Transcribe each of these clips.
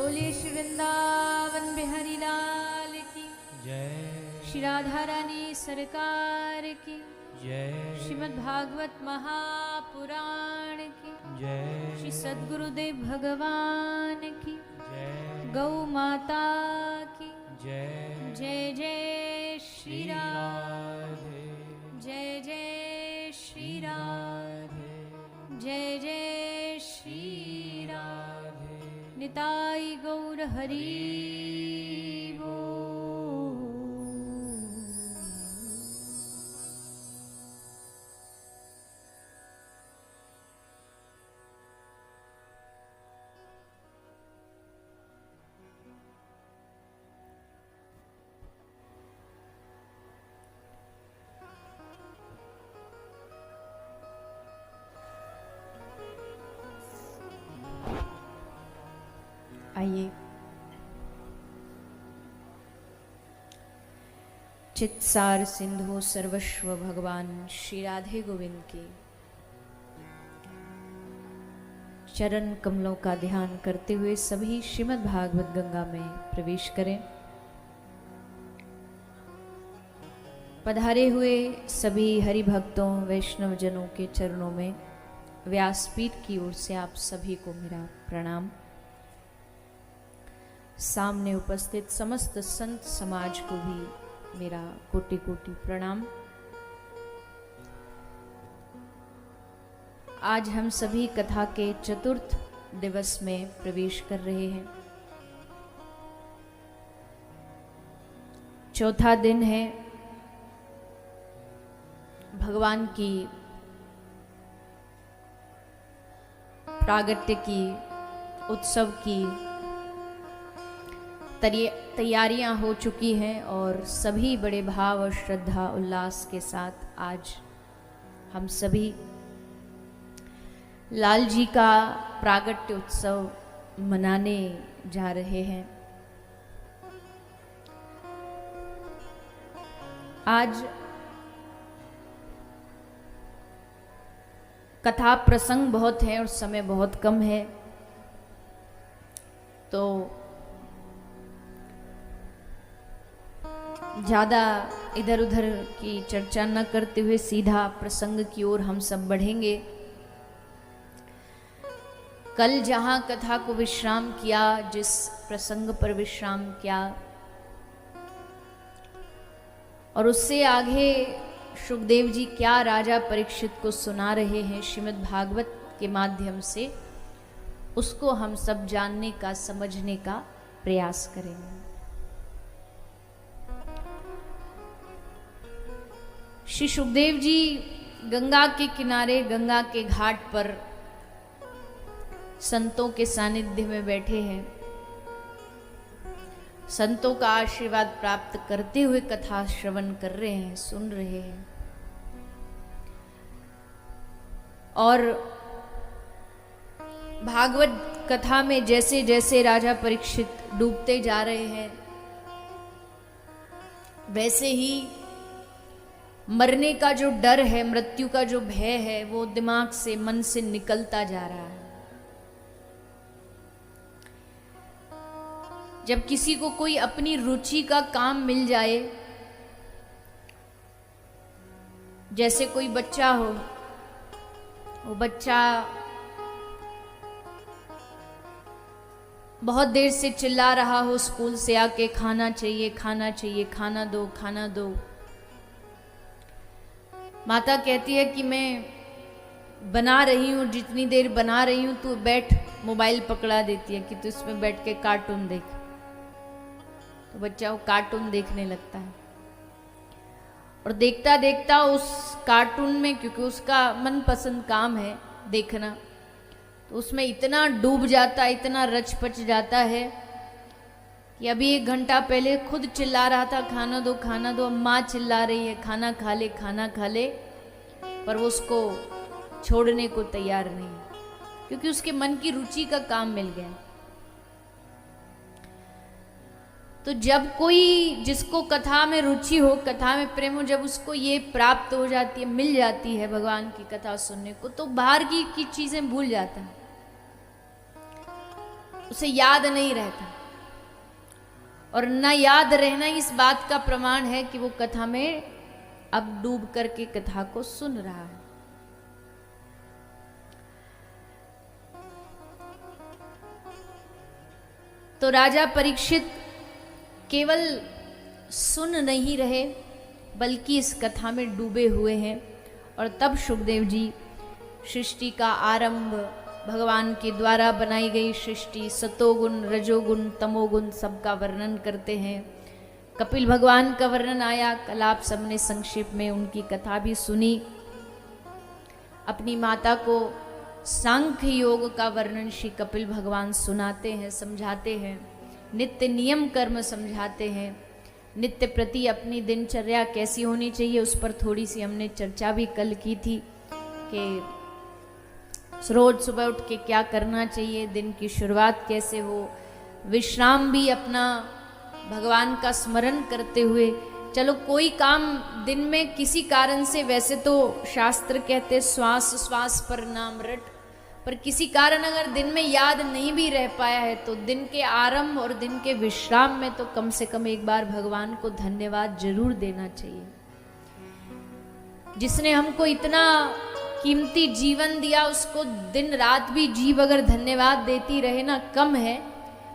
बोलिए श्री वृंदावन बिहारी लाल की जय। श्री राधा रानी सरकार की जय। श्रीमद् भागवत महापुराण की जय। श्री सद्गुरुदेव भगवान की जय। गौ माता की जय। जय जय श्री राम, राधे। जय जय श्री राम, जय जय श्री राम। निताई गौर हरि बोल। आइए चित्सार सिंधु सर्वस्व भगवान श्री राधे गोविंद के चरण कमलों का ध्यान करते हुए सभी श्रीमद् भागवत गंगा में प्रवेश करें। पधारे हुए सभी हरि भक्तों वैष्णव जनों के चरणों में व्यासपीठ की ओर से आप सभी को मेरा प्रणाम। सामने उपस्थित समस्त संत समाज को भी मेरा कोटि कोटि प्रणाम। आज हम सभी कथा के चतुर्थ दिवस में प्रवेश कर रहे हैं। चौथा दिन है भगवान की प्रागट्य की उत्सव की तैयारियां हो चुकी हैं और सभी बड़े भाव और श्रद्धा उल्लास के साथ आज हम सभी लाल जी का प्रागट्य उत्सव मनाने जा रहे हैं। आज कथा प्रसंग बहुत है और समय बहुत कम है, तो ज़्यादा इधर उधर की चर्चा न करते हुए सीधा प्रसंग की ओर हम सब बढ़ेंगे। कल जहाँ कथा को विश्राम किया, जिस प्रसंग पर विश्राम किया, और उससे आगे शुकदेव जी क्या राजा परीक्षित को सुना रहे हैं श्रीमद् भागवत के माध्यम से, उसको हम सब जानने का समझने का प्रयास करेंगे। श्री सुखदेव जी गंगा के किनारे, गंगा के घाट पर संतों के सानिध्य में बैठे हैं। संतों का आशीर्वाद प्राप्त करते हुए कथा श्रवण कर रहे हैं, सुन रहे हैं। और भागवत कथा में जैसे जैसे राजा परीक्षित डूबते जा रहे हैं, वैसे ही मरने का जो डर है, मृत्यु का जो भय है, वो दिमाग से, मन से निकलता जा रहा है। जब किसी को कोई अपनी रुचि का काम मिल जाए, जैसे कोई बच्चा हो, वो बच्चा बहुत देर से चिल्ला रहा हो स्कूल से आके, खाना चाहिए, खाना चाहिए, खाना दो, खाना दो। माता कहती है कि मैं बना रही हूँ, जितनी देर बना रही हूँ तू बैठ, मोबाइल पकड़ा देती है कि तू इसमें बैठ के कार्टून देख। तो बच्चा वो कार्टून देखने लगता है और देखता देखता उस कार्टून में, क्योंकि उसका मनपसंद काम है देखना, तो उसमें इतना डूब जाता, इतना रच-पच जाता है कि अभी 1 घंटा पहले खुद चिल्ला रहा था खाना दो, खाना दो, माँ चिल्ला रही है खाना खा ले, खाना खा ले, पर वो उसको छोड़ने को तैयार नहीं, क्योंकि उसके मन की रुचि का काम मिल गया। तो जब कोई, जिसको कथा में रुचि हो, कथा में प्रेम हो, जब उसको ये प्राप्त हो जाती है, मिल जाती है भगवान की कथा सुनने को, तो बाहर की चीजें भूल जाता है। उसे याद नहीं रहता। और न याद रहना इस बात का प्रमाण है कि वो कथा में अब डूब करके कथा को सुन रहा है। तो राजा परीक्षित केवल सुन नहीं रहे बल्कि इस कथा में डूबे हुए हैं। और तब सुखदेव जी सृष्टि का आरंभ, भगवान के द्वारा बनाई गई सृष्टि, सतोगुण रजोगुण तमोगुण सबका वर्णन करते हैं। कपिल भगवान का वर्णन आया, कल आप सबने संक्षेप में उनकी कथा भी सुनी। अपनी माता को सांख्य योग का वर्णन श्री कपिल भगवान सुनाते हैं, समझाते हैं, नित्य नियम कर्म समझाते हैं, नित्य प्रति अपनी दिनचर्या कैसी होनी चाहिए उस पर थोड़ी सी हमने चर्चा भी कल की थी कि रोज सुबह उठ के क्या करना चाहिए, दिन की शुरुआत कैसे हो, विश्राम भी अपना भगवान का स्मरण करते हुए। चलो कोई काम दिन में किसी कारण से, वैसे तो शास्त्र कहते श्वास श्वास पर नाम रट, पर किसी कारण अगर दिन में याद नहीं भी रह पाया है तो दिन के आरंभ और दिन के विश्राम में तो कम से कम एक बार भगवान को धन्यवाद जरूर देना चाहिए, जिसने हमको इतना कीमती जीवन दिया। उसको दिन रात भी जीव अगर धन्यवाद देती रहे ना कम है,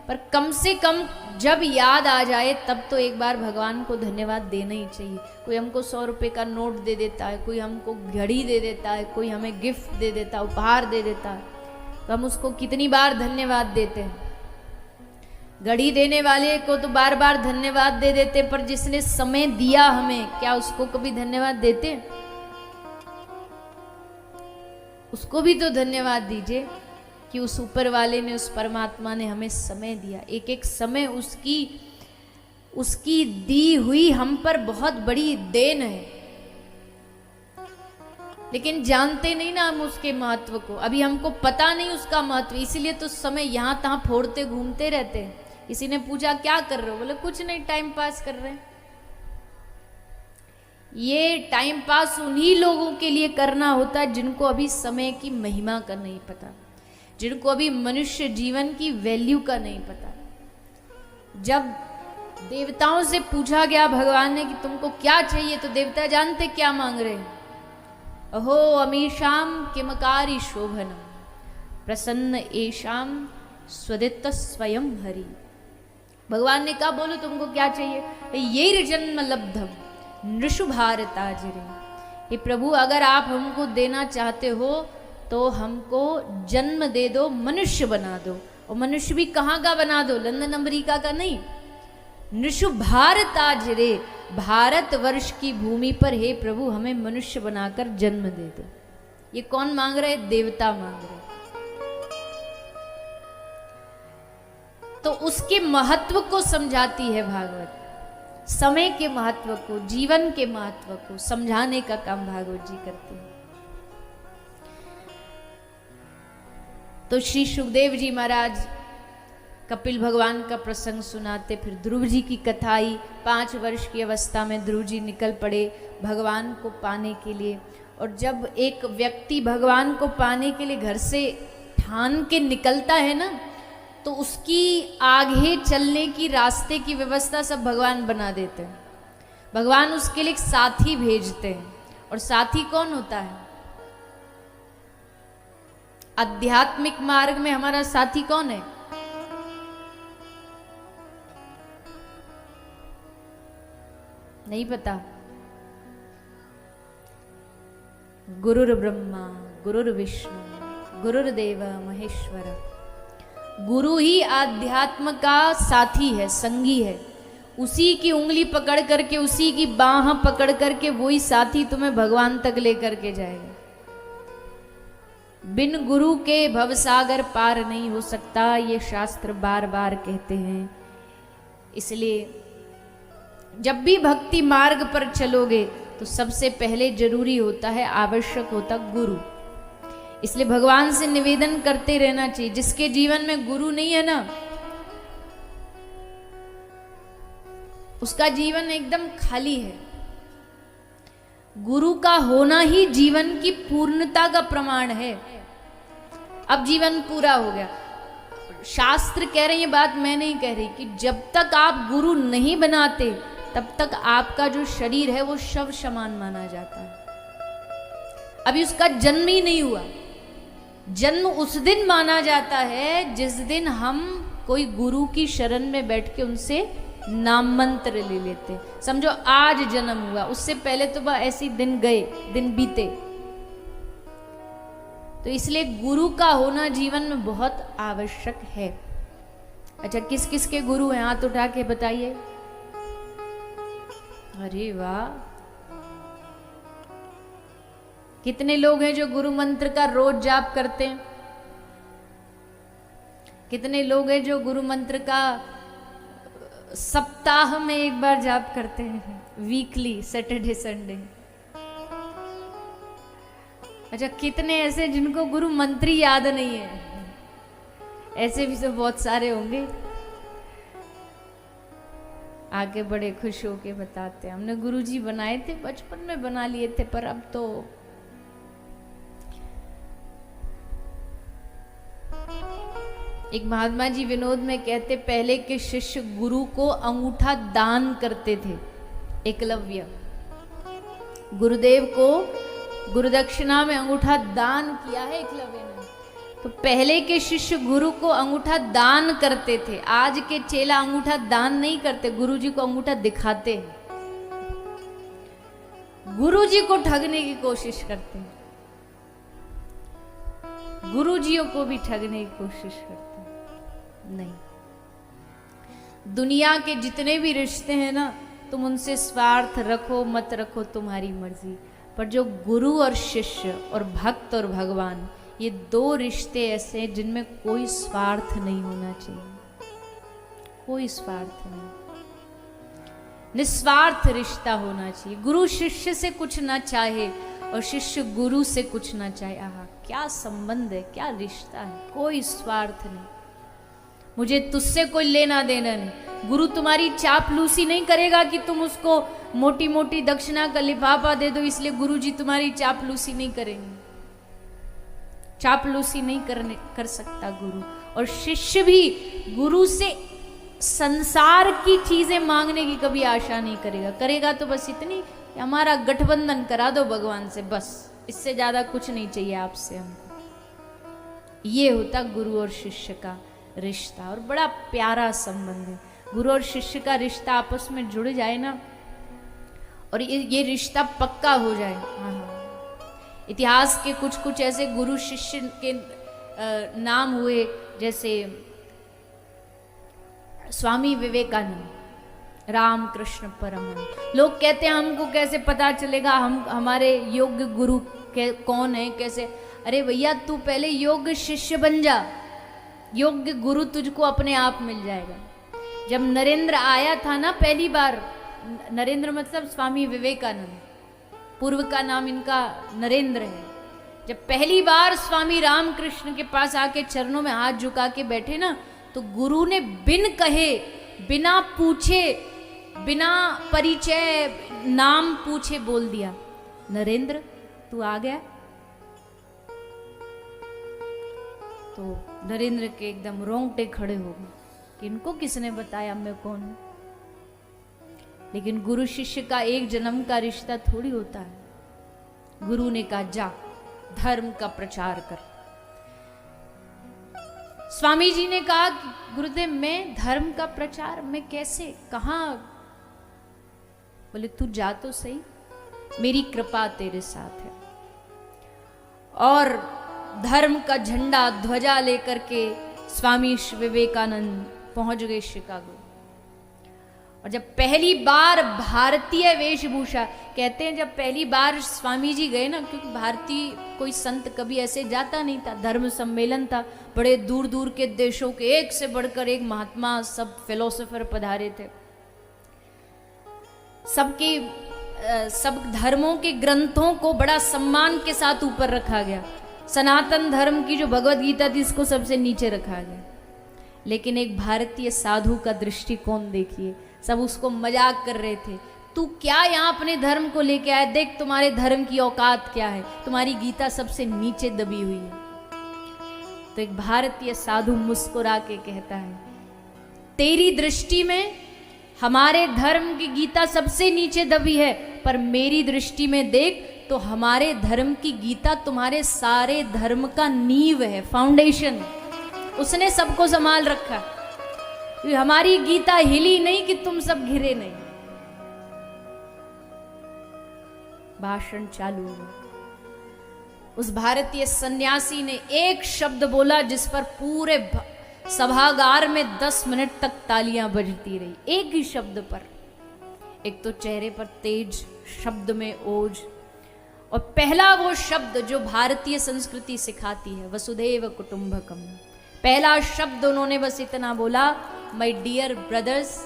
पर कम से कम जब याद आ जाए तब तो एक बार भगवान को धन्यवाद देना ही चाहिए। कोई हमको 100 रुपये का नोट दे देता है, कोई हमको घड़ी दे देता है, कोई हमें गिफ्ट दे देता है, उपहार दे देता है, तो हम उसको कितनी बार धन्यवाद देते हैं। घड़ी देने वाले को तो बार बार धन्यवाद दे देते, पर जिसने समय दिया हमें, क्या उसको कभी धन्यवाद देते? उसको भी तो धन्यवाद दीजिए कि उस ऊपर वाले ने, उस परमात्मा ने हमें समय दिया। एक एक समय उसकी दी हुई हम पर बहुत बड़ी देन है, लेकिन जानते नहीं ना हम उसके महत्व को। अभी हमको पता नहीं उसका महत्व, इसीलिए तो समय यहां तहां फोड़ते घूमते रहते हैं। किसी ने पूछा क्या कर रहे हो, बोले कुछ नहीं, टाइम पास कर रहे हैं। ये टाइम पास उन्हीं लोगों के लिए करना होता है जिनको अभी समय की महिमा का नहीं पता, जिनको अभी मनुष्य जीवन की वैल्यू का नहीं पता। जब देवताओं से पूछा गया भगवान ने कि तुमको क्या चाहिए, तो देवता जानते क्या मांग रहे हैं? अहो अमीशाम किमकारी शोभनम प्रसन्न एशाम स्वदित स्वयं हरि। भगवान ने कहा बोलो तुमको क्या चाहिए? ये जन्म लब्धम नृषु भारताजिरे। हे प्रभु, अगर आप हमको देना चाहते हो तो हमको जन्म दे दो, मनुष्य बना दो। और मनुष्य भी कहाँ का बना दो? लंदन अमेरिका का नहीं, नृषु भारताजिरे, भारत वर्ष की भूमि पर हे प्रभु हमें मनुष्य बनाकर जन्म दे दो। ये कौन मांग रहे? देवता मांग रहे। तो उसके महत्व को समझाती है भागवत, समय के महत्व को, जीवन के महत्व को समझाने का काम भागवत जी करते हैं। तो श्री सुखदेव जी महाराज कपिल भगवान का प्रसंग सुनाते, फिर ध्रुव जी की कथा आई। 5 वर्ष की अवस्था में ध्रुव जी निकल पड़े भगवान को पाने के लिए। और जब एक व्यक्ति भगवान को पाने के लिए घर से ठान के निकलता है ना, तो उसकी आगे चलने की, रास्ते की व्यवस्था सब भगवान बना देते हैं। भगवान उसके लिए एक साथी भेजते हैं। और साथी कौन होता है? आध्यात्मिक मार्ग में हमारा साथी कौन है? नहीं पता? गुरुर ब्रह्मा गुरुर विष्णु गुरुर्देव महेश्वर। गुरु ही आध्यात्म का साथी है, संगी है। उसी की उंगली पकड़ करके, उसी की बाह पकड़ करके वही साथी तुम्हें भगवान तक लेकर के जाएगा। बिन गुरु के भवसागर पार नहीं हो सकता, ये शास्त्र बार बार कहते हैं। इसलिए जब भी भक्ति मार्ग पर चलोगे तो सबसे पहले जरूरी होता है, आवश्यक होता गुरु। इसलिए भगवान से निवेदन करते रहना चाहिए। जिसके जीवन में गुरु नहीं है ना, उसका जीवन एकदम खाली है। गुरु का होना ही जीवन की पूर्णता का प्रमाण है। अब जीवन पूरा हो गया। शास्त्र कह रहे हैं, ये बात मैं नहीं कह रही, कि जब तक आप गुरु नहीं बनाते तब तक आपका जो शरीर है वो शव समान माना जाता है। अभी उसका जन्म ही नहीं हुआ। जन्म उस दिन माना जाता है जिस दिन हम कोई गुरु की शरण में बैठ के उनसे नाम मंत्र ले लेते। समझो आज जन्म हुआ, उससे पहले तो वह ऐसे दिन गए, दिन बीते। तो इसलिए गुरु का होना जीवन में बहुत आवश्यक है। अच्छा, किस किस के गुरु हैं? हाथ उठा के बताइए। अरे वाह, कितने लोग हैं जो गुरु मंत्र का रोज जाप करते हैं? कितने लोग हैं जो गुरु मंत्र का सप्ताह में एक बार जाप करते हैं, वीकली, सैटरडे संडे? अच्छा, कितने ऐसे जिनको गुरु मंत्र ही याद नहीं है? ऐसे भी तो बहुत सारे होंगे। आगे बड़े खुश होके बताते हैं, हमने गुरुजी बनाए थे, बचपन में बना लिए थे, पर अब तो एक महात्मा जी विनोद में कहते, पहले के शिष्य गुरु को अंगूठा दान करते थे। एकलव्य गुरुदेव को गुरुदक्षिणा में अंगूठा दान किया है एकलव्य ने। तो पहले के शिष्य गुरु को अंगूठा दान करते थे। आज के चेला अंगूठा दान नहीं करते, गुरु जी को अंगूठा दिखाते हैं, गुरु जी को ठगने की कोशिश करते हैं, गुरु जियों को भी ठगने की कोशिश करते हैं। नहीं, दुनिया के जितने भी रिश्ते हैं ना, तुम उनसे स्वार्थ रखो मत रखो तुम्हारी मर्जी, पर जो गुरु और शिष्य और भक्त और भगवान, ये दो रिश्ते ऐसे हैं जिनमें कोई स्वार्थ नहीं होना चाहिए। कोई स्वार्थ नहीं, निस्वार्थ रिश्ता होना चाहिए। गुरु शिष्य से कुछ ना चाहे और शिष्य गुरु से कुछ ना चाहे। आहा, क्या संबंध है, क्या रिश्ता है, कोई स्वार्थ नहीं। मुझे तुझसे कोई लेना देना नहीं। गुरु तुम्हारी चापलूसी नहीं करेगा कि तुम उसको मोटी मोटी दक्षिणा का लिफाफा दे दो, इसलिए गुरु जी तुम्हारी चापलूसी नहीं करेंगे। चापलूसी नहीं कर सकता गुरु। और शिष्य भी गुरु से संसार की चीजें मांगने की कभी आशा नहीं करेगा। करेगा तो बस इतनी, हमारा गठबंधन करा दो भगवान से, बस इससे ज्यादा कुछ नहीं चाहिए आपसे हमको। ये होता गुरु और शिष्य का रिश्ता, और बड़ा प्यारा संबंध है। गुरु और शिष्य का रिश्ता आपस में जुड़ जाए ना, और ये रिश्ता पक्का हो जाए। हाँ, इतिहास के कुछ कुछ ऐसे गुरु शिष्य के नाम हुए, जैसे स्वामी विवेकानंद, रामकृष्ण परमहंस। लोग कहते हैं हमको कैसे पता चलेगा हम हमारे योग्य गुरु कौन है, कैसे? अरे भैया, तू पहले योग्य शिष्य बन जा, योग्य गुरु तुझको अपने आप मिल जाएगा। जब नरेंद्र आया था ना पहली बार, नरेंद्र मतलब स्वामी विवेकानंद, पूर्व का नाम इनका नरेंद्र है। जब पहली बार स्वामी रामकृष्ण के पास आके चरणों में हाथ झुका के बैठे ना, तो गुरु ने बिन कहे, बिना पूछे, बिना परिचय, नाम पूछे बोल दिया, नरेंद्र तू आ गया। तो नरेंद्र के एकदम रोंगटे खड़े हो गए कि इनको किसने बताया मैं कौन हूं। लेकिन गुरु शिष्य का एक जन्म का रिश्ता थोड़ी होता है। गुरु ने कहा जा धर्म का प्रचार कर। स्वामी जी ने कहा गुरुदेव मैं धर्म का प्रचार, मैं कैसे, कहां? बोले तू जा तो सही, मेरी कृपा तेरे साथ है। और धर्म का झंडा ध्वजा लेकर के स्वामी विवेकानंद पहुंच गए शिकागो। और जब पहली बार भारतीय वेशभूषा, कहते हैं जब पहली बार स्वामी जी गए ना, क्योंकि भारतीय कोई संत कभी ऐसे जाता नहीं था, धर्म सम्मेलन था, बड़े दूर दूर के देशों के एक से बढ़कर एक महात्मा, सब फिलोसोफर पधारे थे, सब धर्मों के ग्रंथों को बड़ा सम्मान के साथ ऊपर रखा गया। सनातन धर्म की जो भगवत गीता थी इसको सबसे नीचे रखा गया। लेकिन एक भारतीय साधु का दृष्टिकोण देखिए, सब उसको मजाक कर रहे थे, तू क्या यहाँ अपने धर्म को लेके आया, देख तुम्हारे धर्म की औकात क्या है, तुम्हारी गीता सबसे नीचे दबी हुई है। तो एक भारतीय साधु मुस्कुरा के कहता है, तेरी दृष्टि में हमारे धर्म की गीता सबसे नीचे दबी है, पर मेरी दृष्टि में देख तो हमारे धर्म की गीता तुम्हारे सारे धर्म का नींव है, फाउंडेशन। उसने सबको संभाल रखा। हमारी गीता हिली नहीं कि तुम सब घिरे नहीं। भाषण चालू हुआ। उस भारतीय सन्यासी ने एक शब्द बोला जिस पर पूरे सभागार में 10 मिनट तक तालियां बजती रही। एक ही शब्द पर। एक तो चेहरे पर तेज, शब्द में ओज, और पहला वो शब्द जो भारतीय संस्कृति सिखाती है, वसुधैव कुटुंबकम। पहला शब्द उन्होंने बस इतना बोला, my dear brothers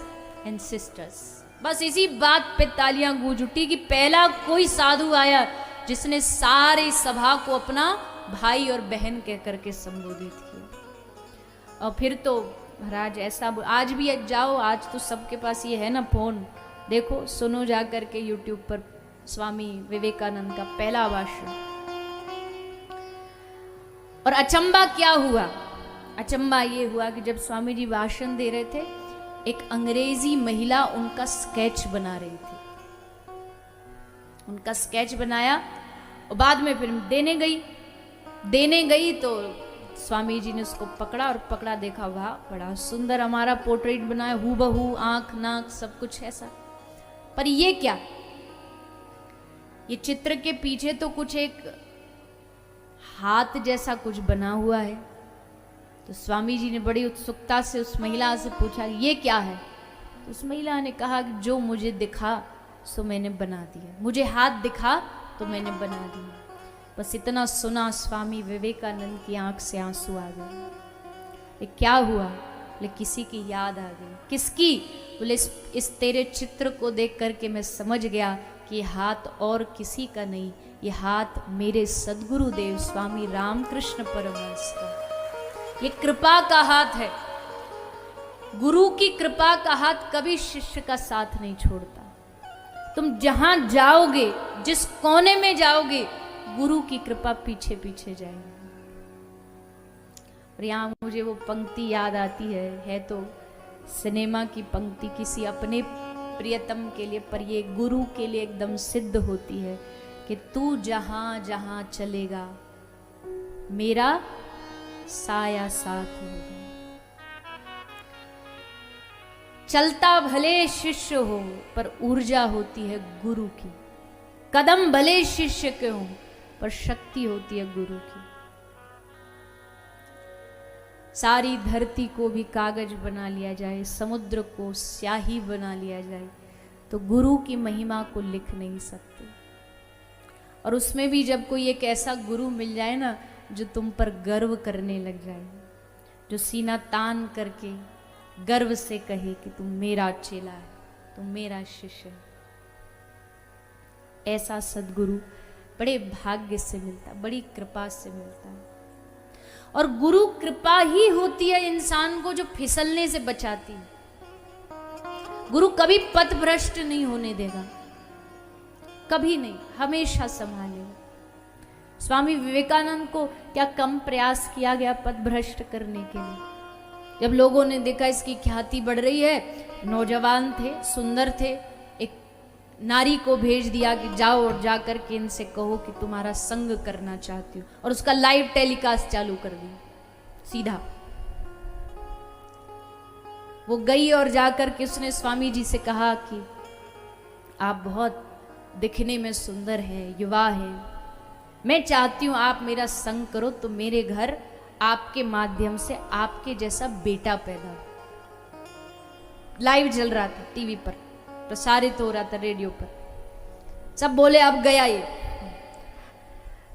and sisters. बस इसी बात पे तालियां गूंज उठी कि पहला कोई साधु आया जिसने सारी सभा को अपना भाई और बहन कह करके संबोधित किया। और फिर तो महाराज ऐसा आज भी जाओ, आज तो सबके पास ये है ना फोन, देखो सुनो जा करके यूट्यूब पर स्वामी विवेकानंद का पहला भाषण। और अचंबा क्या हुआ? अचंबा ये हुआ कि जब स्वामी जी भाषण दे रहे थे, एक अंग्रेजी महिला उनका स्केच बना रही थी। उनका स्केच बनाया और बाद में फिर देने गई तो स्वामी जी ने उसको पकड़ा और पकड़ा, देखा वाह बड़ा सुंदर हमारा पोर्ट्रेट बनाया, हूबहू आंख नाक सब कुछ ऐसा। पर ये क्या? ये चित्र के पीछे तो कुछ एक हाथ जैसा कुछ बना हुआ है। तो स्वामी जी ने बड़ी उत्सुकता से उस महिला से पूछा, ये क्या है? तो उस महिला ने कहा कि जो मुझे दिखा सो मैंने बना दिया, मुझे हाथ दिखा तो मैंने बना दिया। बस इतना सुना, स्वामी विवेकानंद की आंख से आंसू आ गए। ये क्या हुआ? बोले किसी की याद आ गई। किसकी? बोले इस तेरे चित्र को देख करके मैं समझ गया कि ये हाथ और किसी का नहीं, ये हाथ मेरे सद्गुरुदेव स्वामी रामकृष्ण परमहंस का। ये कृपा का हाथ है। गुरु की कृपा का हाथ कभी शिष्य का साथ नहीं छोड़ता। तुम जहां जाओगे, जिस कोने में जाओगे, गुरु की कृपा पीछे पीछे जाएगी। और यहां मुझे वो पंक्ति याद आती है तो सिनेमा की पंक्ति किसी अपने प्रियतम के लिए, पर ये गुरु के लिए एकदम सिद्ध होती है कि तू जहां जहां चलेगा मेरा साया साथ होगा। चलता भले शिष्य हो पर ऊर्जा होती है गुरु की। कदम भले शिष्य के हो पर शक्ति होती है गुरु की। सारी धरती को भी कागज बना लिया जाए, समुद्र को स्याही बना लिया जाए, तो गुरु की महिमा को लिख नहीं सकते। और उसमें भी जब कोई एक ऐसा गुरु मिल जाए ना जो तुम पर गर्व करने लग जाए, जो सीना तान करके गर्व से कहे कि तुम मेरा चेला है, तुम मेरा शिष्य है, ऐसा सद्गुरु बड़े भाग्य से मिलता, बड़ी कृपा से मिलता है। और गुरु कृपा ही होती है इंसान को जो फिसलने से बचाती है। गुरु कभी पथ भ्रष्ट नहीं होने देगा, कभी नहीं, हमेशा संभालेगा। स्वामी विवेकानंद को क्या कम प्रयास किया गया पथ भ्रष्ट करने के लिए? जब लोगों ने देखा इसकी ख्याति बढ़ रही है, नौजवान थे, सुंदर थे, एक नारी को भेज दिया कि जाओ और जाकर के इनसे कहो कि तुम्हारा संग करना चाहती हो, और उसका लाइव टेलीकास्ट चालू कर दिया सीधा। वो गई और जाकर के उसने स्वामी जी से कहा कि आप बहुत दिखने में सुंदर हैं, युवा हैं, मैं चाहती हूं आप मेरा संग करो तो मेरे घर आपके माध्यम से आपके जैसा बेटा पैदा। लाइव चल रहा था, टीवी पर प्रसारित हो रहा था, रेडियो पर, सब बोले अब गया ये।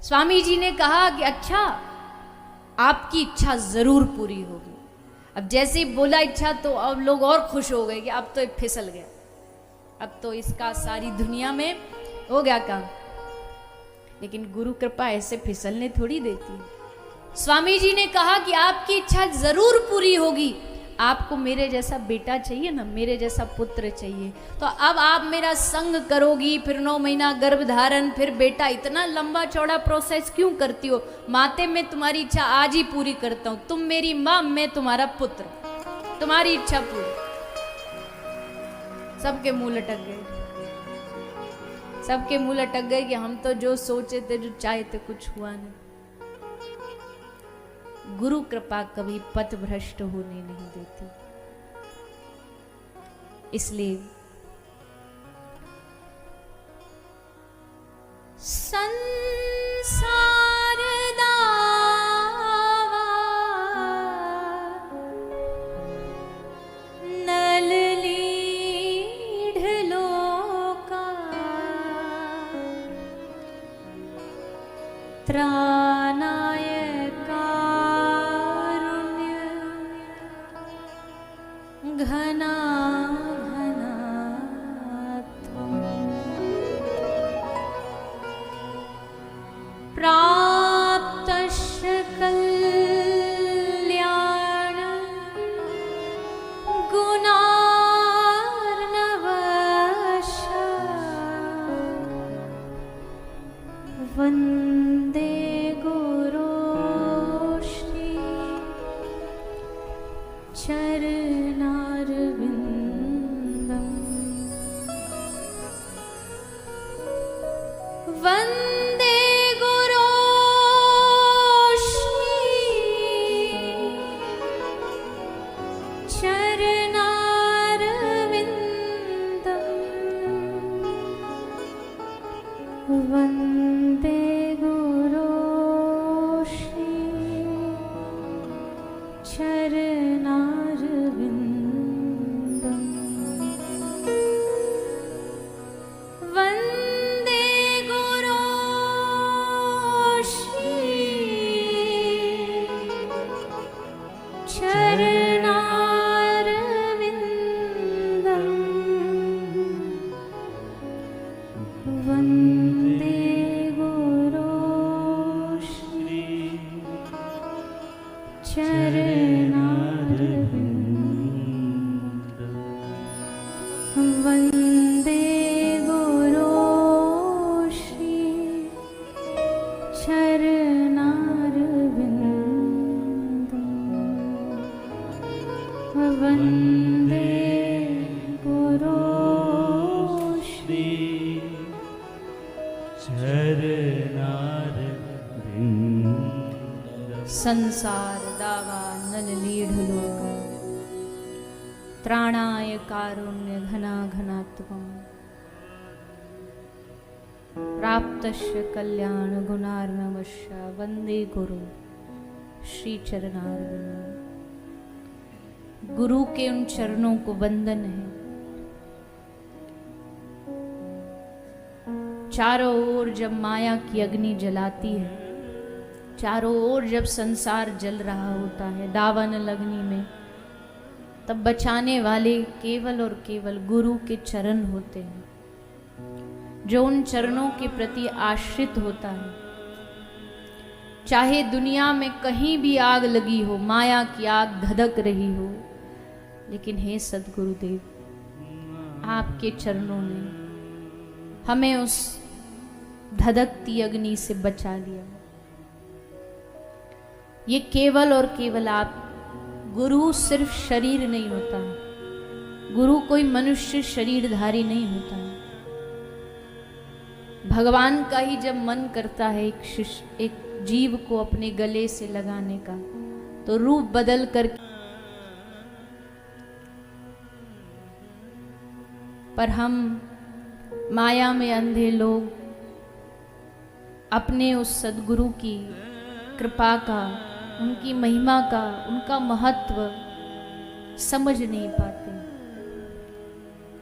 स्वामी जी ने कहा कि अच्छा, आपकी इच्छा जरूर पूरी होगी। अब जैसे ही बोला इच्छा तो अब लोग और खुश हो गए कि अब तो ये फिसल गया, अब तो इसका सारी दुनिया में हो गया काम। लेकिन गुरु कृपा ऐसे फिसलने थोड़ी देती है। स्वामी जी ने कहा कि आपकी इच्छा जरूर पूरी होगी, आपको मेरे जैसा बेटा चाहिए ना, मेरे जैसा पुत्र चाहिए, तो अब आप मेरा संग करोगी, फिर 9 महीना गर्भ धारण, फिर बेटा, इतना लंबा चौड़ा प्रोसेस क्यों करती हो? माते मैं तुम्हारी इच्छा आज ही पूरी करता हूं, तुम मेरी मां, मैं तुम्हारा पुत्र, तुम्हारी इच्छा पूरी। सबके मुंह लटक गए, सबके मुंह लटक गए कि हम तो जो सोचे थे, जो चाहे थे, कुछ हुआ नहीं। गुरु कृपा कभी पथ भ्रष्ट होने नहीं देती। इसलिए संसार दावा नल लीढ़ लोका त्राणाय घना घना प्राप्तस्य कल्याण गुणार्णवश वन्दे गुरो श्री चरणारविन्दम् वन्दे गुरो श्री चरणारविन्दम् वन्दे गुरो श्री चरणारविन्दम् वन्दे गुरो श्री चरणारविन्दम् वन्दे गुरो श्री चरणारविन्दम् वन्दे गुरो श्री चरणारविन्दम् वन्दे गुरो श्री चरणारविन्दम् संसार दावा नल लीढ़ लोका त्राणाय कारुण्य घना घनात्वम् प्राप्तस्य कल्याण गुणार्णवश्य वन्दे गुरु श्री चरणारविन्दम्। गुरु के उन चरणों को वंदन है। चारों ओर जब माया की अग्नि जलाती है, चारों ओर जब संसार जल रहा होता है दावानल अग्नि में, तब बचाने वाले केवल और केवल गुरु के चरण होते हैं, जो उन चरणों के प्रति आश्रित होता है। चाहे दुनिया में कहीं भी आग लगी हो, माया की आग धधक रही हो, लेकिन हे सद्गुरुदेव, आपके चरणों ने हमें उस धधकती अग्नि से बचा लिया। ये केवल और केवल आप, गुरु सिर्फ शरीर नहीं होता, गुरु कोई मनुष्य शरीरधारी नहीं होता। भगवान का ही जब मन करता है एक जीव को अपने गले से लगाने का, तो रूप बदल कर, पर हम माया में अंधे लोग अपने उस सद्गुरु की कृपा का, उनकी महिमा का, उनका महत्व समझ नहीं पाते।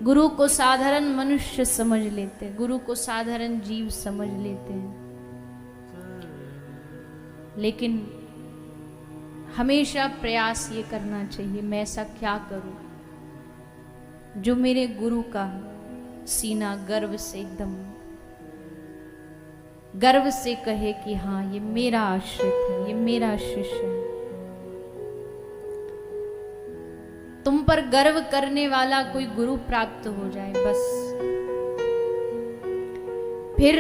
गुरु को साधारण मनुष्य समझ लेते, गुरु को साधारण जीव समझ लेते हैं। लेकिन हमेशा प्रयास ये करना चाहिए, मैं ऐसा क्या करूं जो मेरे गुरु का सीना गर्व से एकदम गर्व से कहे कि हाँ, ये मेरा आश्रित है, ये मेरा शिष्य है। तुम पर गर्व करने वाला कोई गुरु प्राप्त हो जाए बस, फिर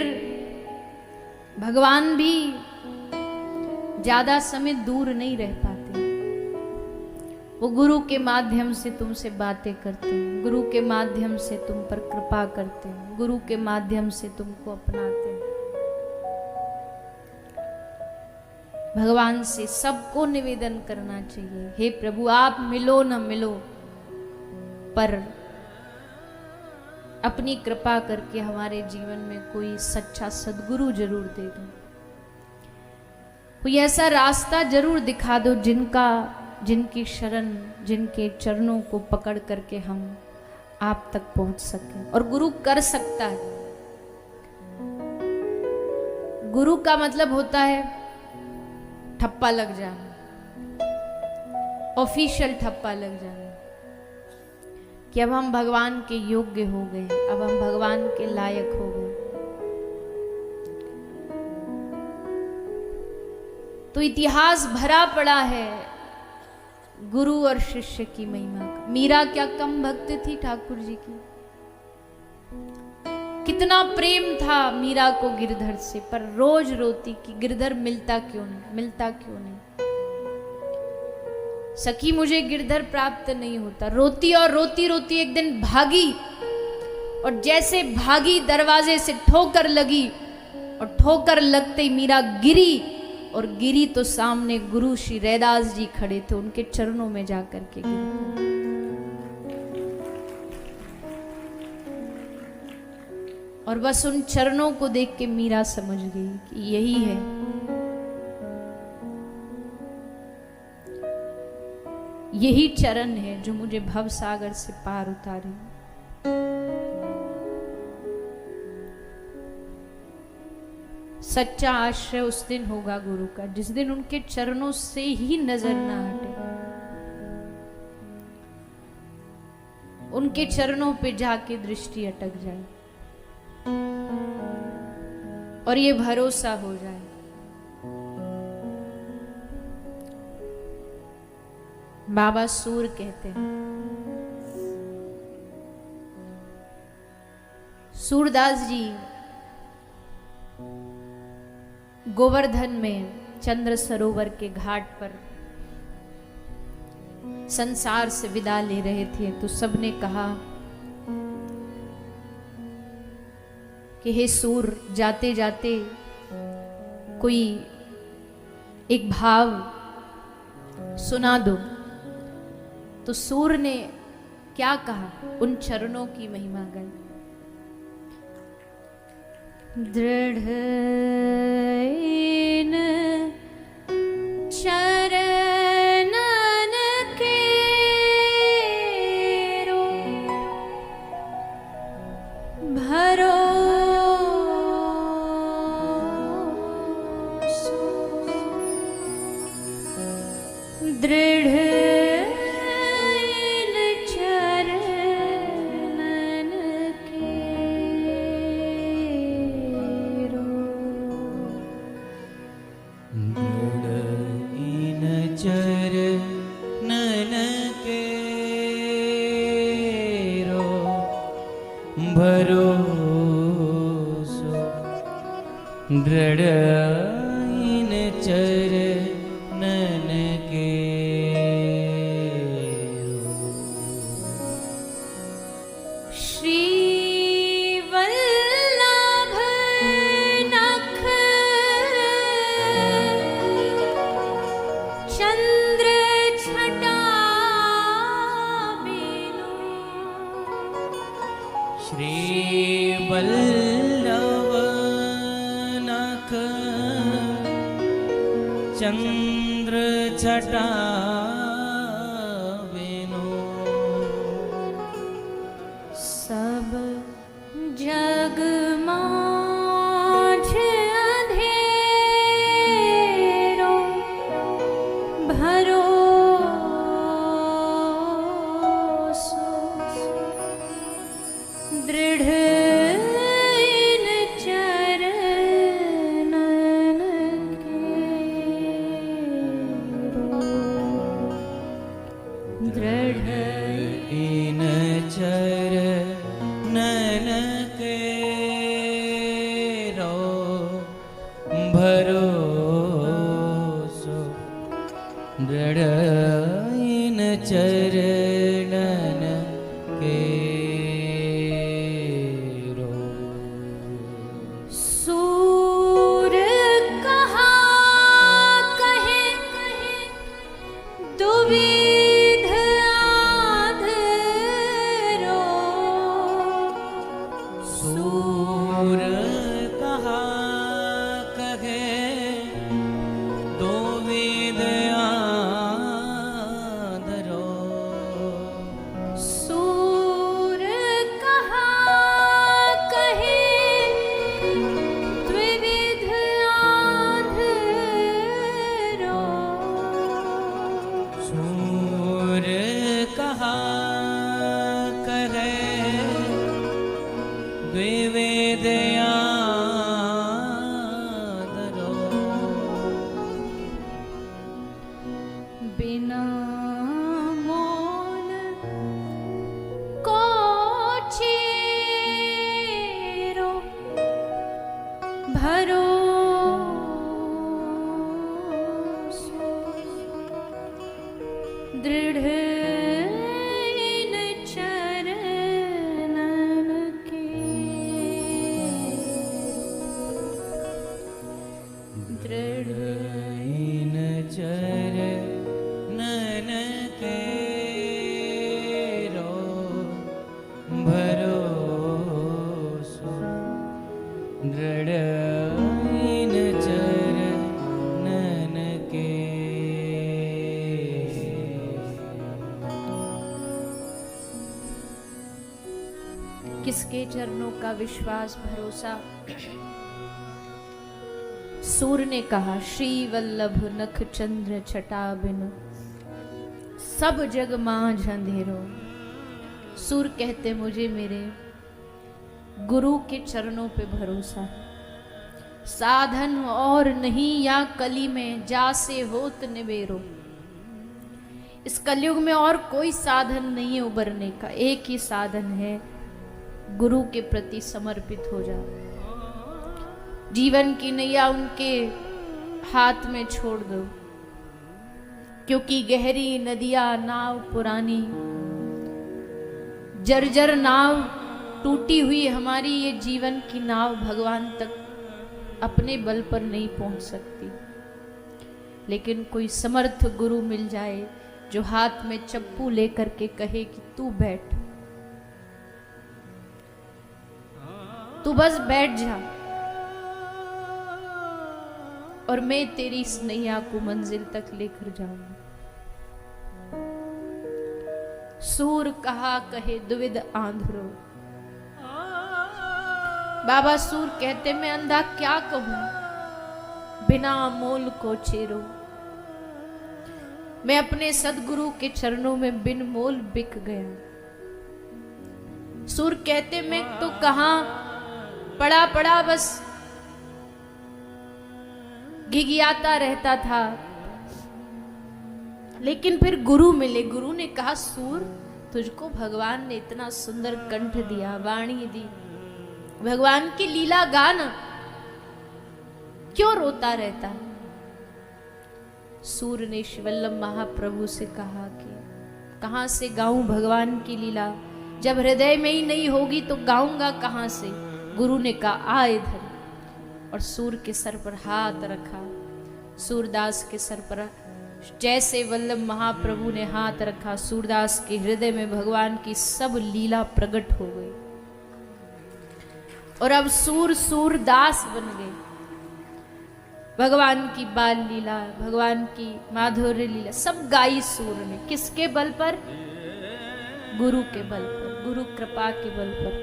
भगवान भी ज्यादा समय दूर नहीं रह पाते। वो गुरु के माध्यम से तुमसे बातें करते हैं, गुरु के माध्यम से तुम पर कृपा करते हैं, गुरु के माध्यम से तुमको अपनाते हैं। भगवान से सबको निवेदन करना चाहिए, हे प्रभु आप मिलो न मिलो, पर अपनी कृपा करके हमारे जीवन में कोई सच्चा सद्गुरु जरूर दे दो, कोई ऐसा रास्ता जरूर दिखा दो जिनकी शरण, जिनके चरणों को पकड़ करके हम आप तक पहुंच सके। और गुरु कर सकता है। गुरु का मतलब होता है ठप्पा लग जाना, ऑफिशियल ठप्पा लग जाना कि अब हम भगवान के योग्य हो गए, अब हम भगवान के लायक हो गए। तो इतिहास भरा पड़ा है गुरु और शिष्य की महिमा का। मीरा क्या कम भक्त थी ठाकुर जी की? कितना प्रेम था मीरा को गिरधर से, पर रोज रोती कि गिरधर मिलता क्यों नहीं, मिलता क्यों नहीं, सखी मुझे गिरधर प्राप्त नहीं होता। रोती और रोती रोती एक दिन भागी, और जैसे भागी दरवाजे से ठोकर लगी, और ठोकर लगते ही मीरा गिरी, और गिरी तो सामने गुरु श्री रैदास जी खड़े थे, उनके चरणों में जाकर के गिरी। और बस उन चरणों को देख के मीरा समझ गई कि यही है, यही चरण है जो मुझे भव सागर से पार उतारे। सच्चा आश्रय उस दिन होगा गुरु का, जिस दिन उनके चरणों से ही नजर ना हटे, उनके चरणों पे जाके दृष्टि अटक जाए और ये भरोसा हो जाए। बाबा सूर कहते हैं, सूरदास जी गोवर्धन में चंद्र सरोवर के घाट पर संसार से विदा ले रहे थे, तो सबने कहा कि हे सूर, जाते जाते कोई एक भाव सुना दो। तो सूर ने क्या कहा? उन चरणों की महिमा गाई। दृढ़ इन चरणन केरो भरोसो, दृढ़ दृढ़ इन चरणन केरो। श्री वल्लभ नख चंद्र छटा बिनु, श्री वल्लभ नख चंद्र छटा बिनु, सब जग माझ अंधेरो भरोसो, दृढ़ इन चरणन केरो। कहे द्विवेदया बिना मोल को चेरो भरोसो दृढ़ इन चरणन के दृढ़ इन चरणन केरो भरोसो दृढ़ इन चरणन के। किसके चरणों का विश्वास भरोसा? सूर ने कहा, श्री वल्लभ नख चंद्र छटा बिनु सब जग मांझ अंधेरो। सूर कहते मुझे मेरे गुरु के चरणों पे भरोसा है, साधन और नहीं या कली में जासे होत निबेरो। इस कलयुग में और कोई साधन नहीं है उबरने का, एक ही साधन है, गुरु के प्रति समर्पित हो जाओ। जीवन की नैया उनके हाथ में छोड़ दो, क्योंकि गहरी नदियां नाव पुरानी, जर्जर नाव टूटी हुई हमारी ये जीवन की नाव भगवान तक अपने बल पर नहीं पहुंच सकती। लेकिन कोई समर्थ गुरु मिल जाए जो हाथ में चप्पू लेकर के कहे कि तू बैठ, तू बस बैठ जा और मैं तेरी इस नैया को मंजिल तक लेकर जाऊंगा। सूर कहा कहे द्विविध आंध्रो। बाबा सूर कहते मैं अंधा क्या कहूं, बिना मोल को चेरो। मैं अपने सदगुरु के चरणों में बिन मोल बिक गया। सूर कहते मैं तो कहां पड़ा पड़ा बस घिघियाता रहता था, लेकिन फिर गुरु मिले। गुरु ने कहा सूर तुझको भगवान ने इतना सुंदर कंठ दिया, वाणी दी, भगवान की लीला गाना, क्यों रोता रहता? सूर ने शिवल्लभ महाप्रभु से कहा कि कहां से गाऊं भगवान की लीला, जब हृदय में ही नहीं होगी तो गाऊंगा कहां से। गुरु ने कहा आ इधर, और सूर के सर पर हाथ रखा। सूरदास के सर पर जैसे वल्लभ महाप्रभु ने हाथ रखा, सूरदास के हृदय में भगवान की सब लीला प्रकट हो गई और अब सूरदास बन गए। भगवान की बाल लीला, भगवान की माधुर्य लीला सब गाई सूर ने। किसके बल पर? गुरु के बल पर, गुरु कृपा के बल पर।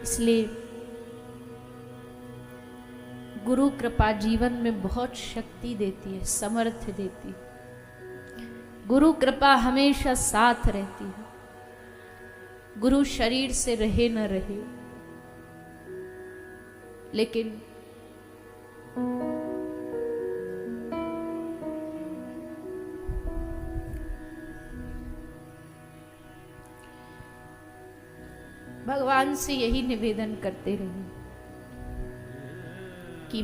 इसलिए गुरु कृपा जीवन में बहुत शक्ति देती है, समर्थ देती है। गुरु कृपा हमेशा साथ रहती है। गुरु शरीर से रहे न रहे, लेकिन भगवान से यही निवेदन करते रहे कि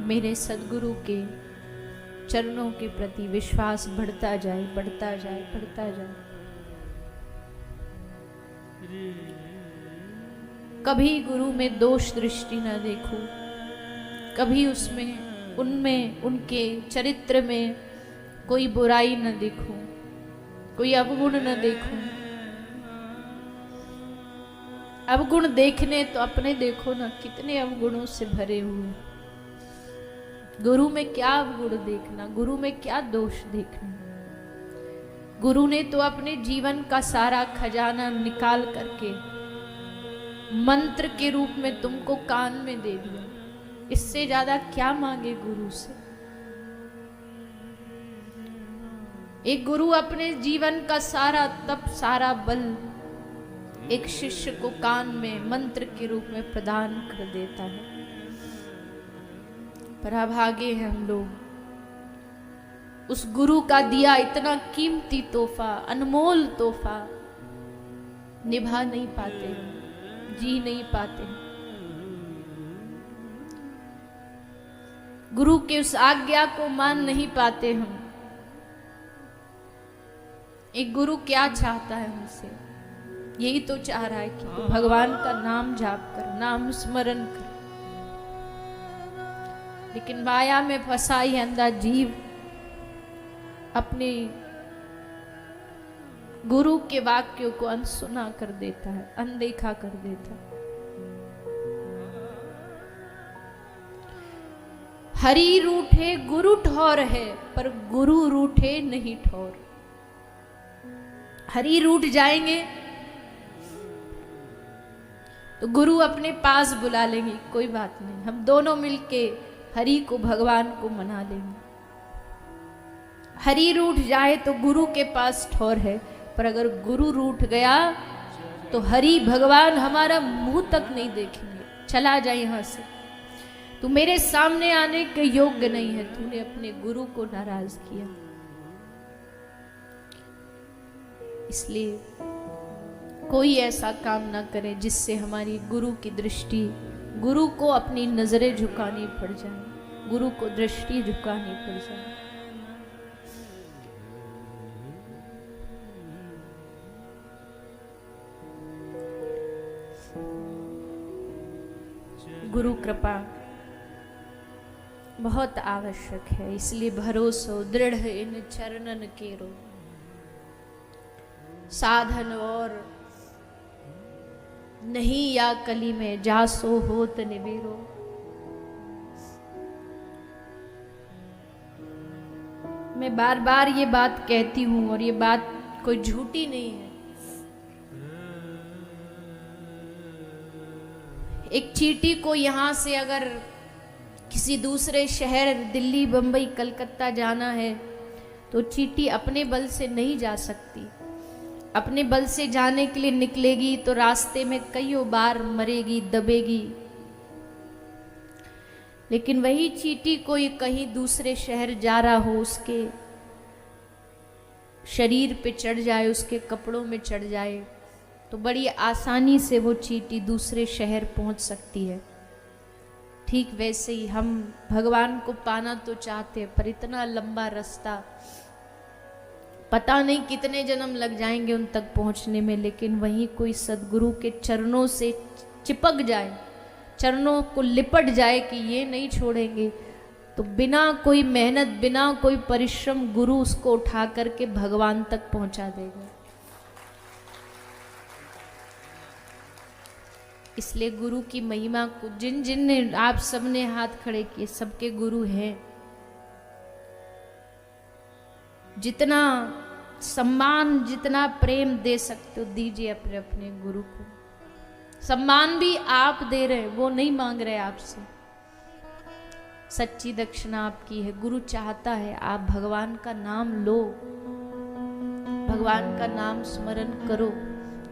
मेरे सदगुरु के चरणों के प्रति विश्वास बढ़ता जाए, बढ़ता जाए, बढ़ता जाए। कभी गुरु में दोष दृष्टि न देखूं, कभी उनमें उनके चरित्र में कोई बुराई न देखूं, कोई अवगुण न देखूं। अवगुण देखने तो अपने देखो ना, कितने अवगुणों से भरे हुए। गुरु में क्या अवगुण देखना, गुरु में क्या दोष देखना। गुरु ने तो अपने जीवन का सारा खजाना निकाल करके मंत्र के रूप में तुमको कान में दे दिया। इससे ज्यादा क्या मांगे गुरु से। एक गुरु अपने जीवन का सारा तप, सारा बल एक शिष्य को कान में मंत्र के रूप में प्रदान कर देता है। पर अभागे हैं हम लोग, उस गुरु का दिया इतना कीमती तोहफा, अनमोल तोहफा निभा नहीं पाते हैं, जी नहीं पाते हैं। गुरु के उस आज्ञा को मान नहीं पाते हम। एक गुरु क्या चाहता है हमसे? यही तो चाह रहा है कि तू भगवान का नाम जाप कर, नाम स्मरण कर। लेकिन माया में फंसा ही अंधा जीव अपने गुरु के वाक्यों को अनसुना कर देता है, अनदेखा कर देता है। हरि रूठे गुरु ठौर है, पर गुरु रूठे नहीं ठौर। हरि रूठ जाएंगे तो गुरु अपने पास बुला लेंगे, कोई बात नहीं, हम दोनों मिलके हरि को, भगवान को मना लेंगे। हरि रूठ जाए तो गुरु के पास ठौर है, पर अगर गुरु रूठ गया तो हरि भगवान हमारा मुंह तक नहीं देखेंगे। चला जाए यहां से, तू मेरे सामने आने के योग्य नहीं है, तूने अपने गुरु को नाराज किया। इसलिए कोई ऐसा काम ना करे जिससे हमारी गुरु की दृष्टि, गुरु को अपनी नजरें झुकानी पड़ जाए, गुरु को दृष्टि झुकानी पड़ जाए। गुरु कृपा बहुत आवश्यक है, इसलिए भरोसो दृढ़ इन चरणन केरो, साधन और नहीं या कली में जासो होत निबेरो। मैं बार बार ये बात कहती हूं और ये बात कोई झूठी नहीं है। एक चींटी को यहां से अगर किसी दूसरे शहर, दिल्ली, बंबई, कलकत्ता जाना है तो चींटी अपने बल से नहीं जा सकती। अपने बल से जाने के लिए निकलेगी तो रास्ते में कईयों बार मरेगी, दबेगी। लेकिन वही चींटी कोई कहीं दूसरे शहर जा रहा हो, उसके शरीर पे चढ़ जाए, उसके कपड़ों में चढ़ जाए, तो बड़ी आसानी से वो चींटी दूसरे शहर पहुंच सकती है। ठीक वैसे ही हम भगवान को पाना तो चाहते हैं, पर इतना लंबा रास्ता, पता नहीं कितने जन्म लग जाएंगे उन तक पहुंचने में। लेकिन वहीं कोई सदगुरु के चरणों से चिपक जाए, चरणों को लिपट जाए कि ये नहीं छोड़ेंगे, तो बिना कोई मेहनत, बिना कोई परिश्रम गुरु उसको उठा करके भगवान तक पहुंचा देगा। इसलिए गुरु की महिमा को जिन जिन ने, आप सबने हाथ खड़े किए, सबके गुरु हैं। जितना सम्मान, जितना प्रेम दे सकते हो दीजिए अपने अपने गुरु को। सम्मान भी आप दे रहे हैं, वो नहीं मांग रहे आपसे। सच्ची दक्षिणा आपकी है। गुरु चाहता है आप भगवान का नाम लो, भगवान का नाम स्मरण करो,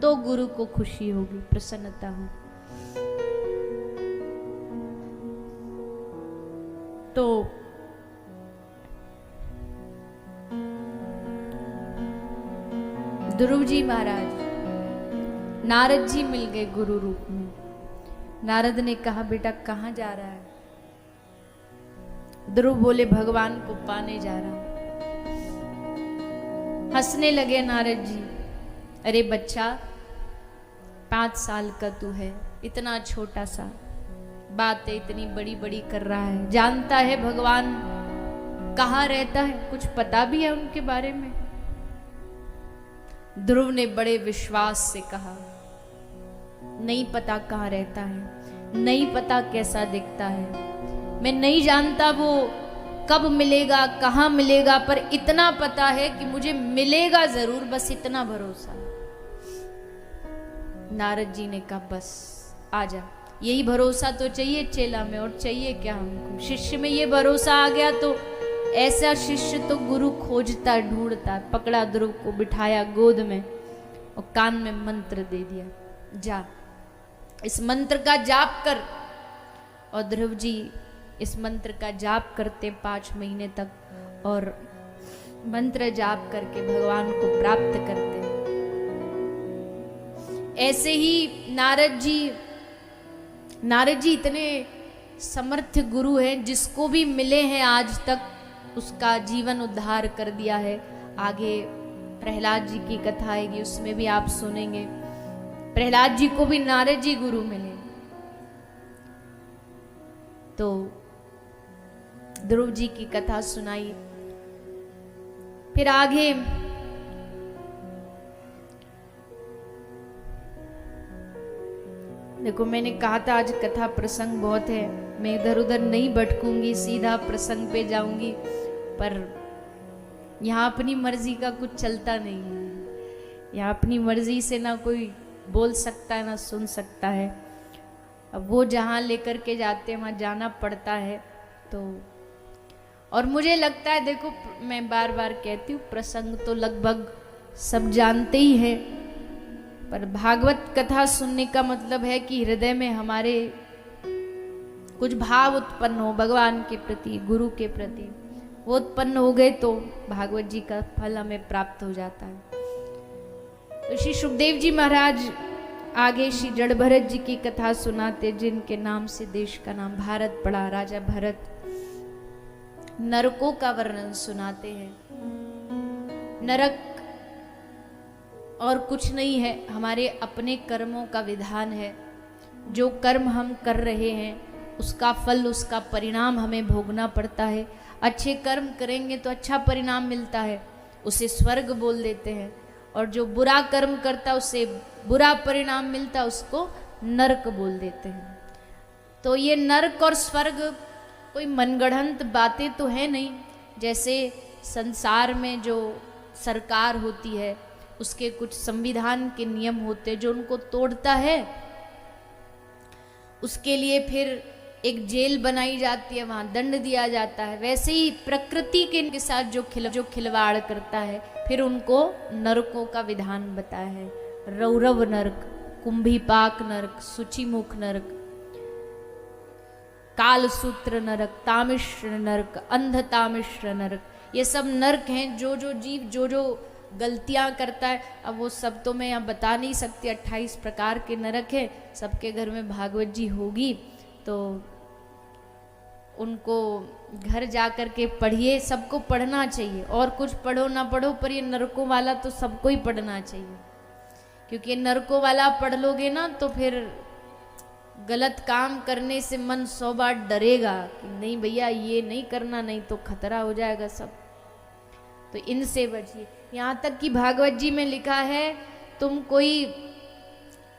तो गुरु को खुशी होगी, प्रसन्नता होगी। तो ध्रुव जी महाराज, नारद जी मिल गए गुरु रूप में। नारद ने कहा, बेटा कहाँ जा रहा है? ध्रुव बोले, भगवान को पाने जा रहा हूं। हंसने लगे नारद जी, अरे बच्चा, 5 साल का तू है, इतना छोटा सा, बातें इतनी बड़ी बड़ी कर रहा है। जानता है भगवान कहाँ रहता है? कुछ पता भी है उनके बारे में? ध्रुव ने बड़े विश्वास से कहा, नहीं पता कहाँ रहता है, नहीं पता कैसा दिखता है, मैं नहीं जानता वो कब मिलेगा, कहाँ मिलेगा, पर इतना पता है कि मुझे मिलेगा जरूर, बस इतना भरोसा है। नारद जी ने कहा, बस आजा, यही भरोसा तो चाहिए चेला में, और चाहिए क्या हमको? शिष्य में ये भरोसा आ गया तो ऐसा शिष्य तो गुरु खोजता ढूंढता। पकड़ा ध्रुव को, बिठाया गोद में और कान में मंत्र दे दिया, जा इस मंत्र का जाप कर। और ध्रुव जी इस मंत्र का जाप करते 5 महीने तक और मंत्र जाप करके भगवान को प्राप्त करते। ऐसे ही नारद जी इतने समर्थ गुरु हैं, जिसको भी मिले हैं आज तक उसका जीवन उद्धार कर दिया है। आगे प्रहलाद जी की कथा आएगी, उसमें भी आप सुनेंगे। प्रहलाद जी को भी नारद जी गुरु मिले। तो ध्रुव जी की कथा सुनाई। फिर आगे देखो, मैंने कहा था आज कथा प्रसंग बहुत है, मैं इधर उधर नहीं भटकूंगी, सीधा प्रसंग पे जाऊंगी। पर यहाँ अपनी मर्जी का कुछ चलता नहीं है। यहाँ अपनी मर्जी से ना कोई बोल सकता है ना सुन सकता है। अब वो जहाँ लेकर के जाते हैं वहाँ जाना पड़ता है। तो और मुझे लगता है, देखो मैं बार बार कहती हूँ, प्रसंग तो लगभग सब जानते ही हैं, पर भागवत कथा सुनने का मतलब है कि हृदय में हमारे कुछ भाव उत्पन्न हो भगवान के प्रति, गुरु के प्रति। वो उत्पन्न हो गए तो भागवत जी का फल हमें प्राप्त हो जाता है। तो श्री सुखदेव जी महाराज आगे श्री जड़ भरत जी की कथा सुनाते, जिनके नाम से देश का नाम भारत पड़ा। राजा भरत नरकों का वर्णन सुनाते हैं। नरक और कुछ नहीं है, हमारे अपने कर्मों का विधान है। जो कर्म हम कर रहे हैं उसका फल, उसका परिणाम हमें भोगना पड़ता है। अच्छे कर्म करेंगे तो अच्छा परिणाम मिलता है, उसे स्वर्ग बोल देते हैं। और जो बुरा कर्म करता उसे बुरा परिणाम मिलता, उसको नरक बोल देते हैं। तो ये नरक और स्वर्ग कोई मनगढ़ंत बातें तो है नहीं। जैसे संसार में जो सरकार होती है उसके कुछ संविधान के नियम होते हैं, जो उनको तोड़ता है उसके लिए फिर एक जेल बनाई जाती है, वहां दंड दिया जाता है। वैसे ही प्रकृति के साथ जो खिलवाड़ करता है फिर उनको नरकों का विधान बताया है। रौरव नरक, कुंभीपाक नरक, सूचिमुख नरक, कालसूत्र नरक, तामिश्र नरक, अंधतामिश्र नरक, ये सब नरक हैं। जो जो जीव जो जो गलतियां करता है, अब वो सब तो मैं यहाँ बता नहीं सकती। 28 प्रकार के नरक है। सबके घर में भागवत जी होगी तो उनको घर जा कर के पढ़िए। सबको पढ़ना चाहिए, और कुछ पढ़ो ना पढ़ो, पर ये नरकों वाला तो सबको ही पढ़ना चाहिए। क्योंकि नरकों वाला पढ़ लोगे ना तो फिर गलत काम करने से मन 100 बार डरेगा कि नहीं भैया ये नहीं करना, नहीं तो खतरा हो जाएगा सब। तो इनसे बचिए। यहाँ तक कि भागवत जी में लिखा है, तुम कोई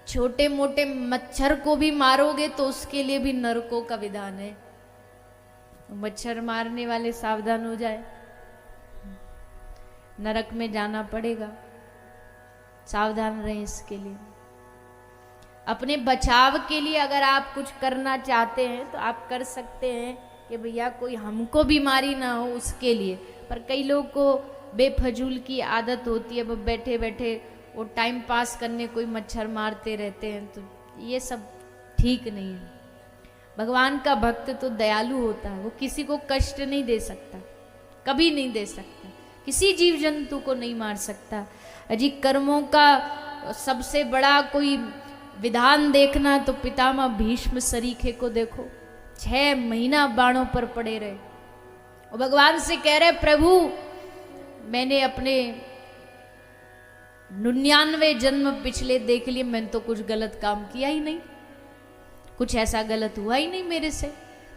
छोटे मोटे मच्छर को भी मारोगे तो उसके लिए भी नरकों का विधान है। मच्छर मारने वाले सावधान हो जाए, नरक में जाना पड़ेगा। सावधान रहें इसके लिए। अपने बचाव के लिए अगर आप कुछ करना चाहते हैं तो आप कर सकते हैं कि भैया कोई हमको बीमारी ना हो उसके लिए। पर कई लोग को बेफजूल की आदत होती है, वो बैठे बैठे वो टाइम पास करने कोई मच्छर मारते रहते हैं, तो ये सब ठीक नहीं है। भगवान का भक्त तो दयालु होता है, वो किसी को कष्ट नहीं दे सकता, कभी नहीं दे सकता, किसी जीव जंतु को नहीं मार सकता। अजी कर्मों का सबसे बड़ा कोई विधान देखना तो पितामह भीष्म सरीखे को देखो, 6 महीना बाणों पर पड़े रहे और भगवान से कह रहे प्रभु मैंने अपने 99 जन्म पिछले देख लिए, मैंने तो कुछ गलत काम किया ही नहीं, कुछ ऐसा गलत हुआ ही नहीं मेरे से,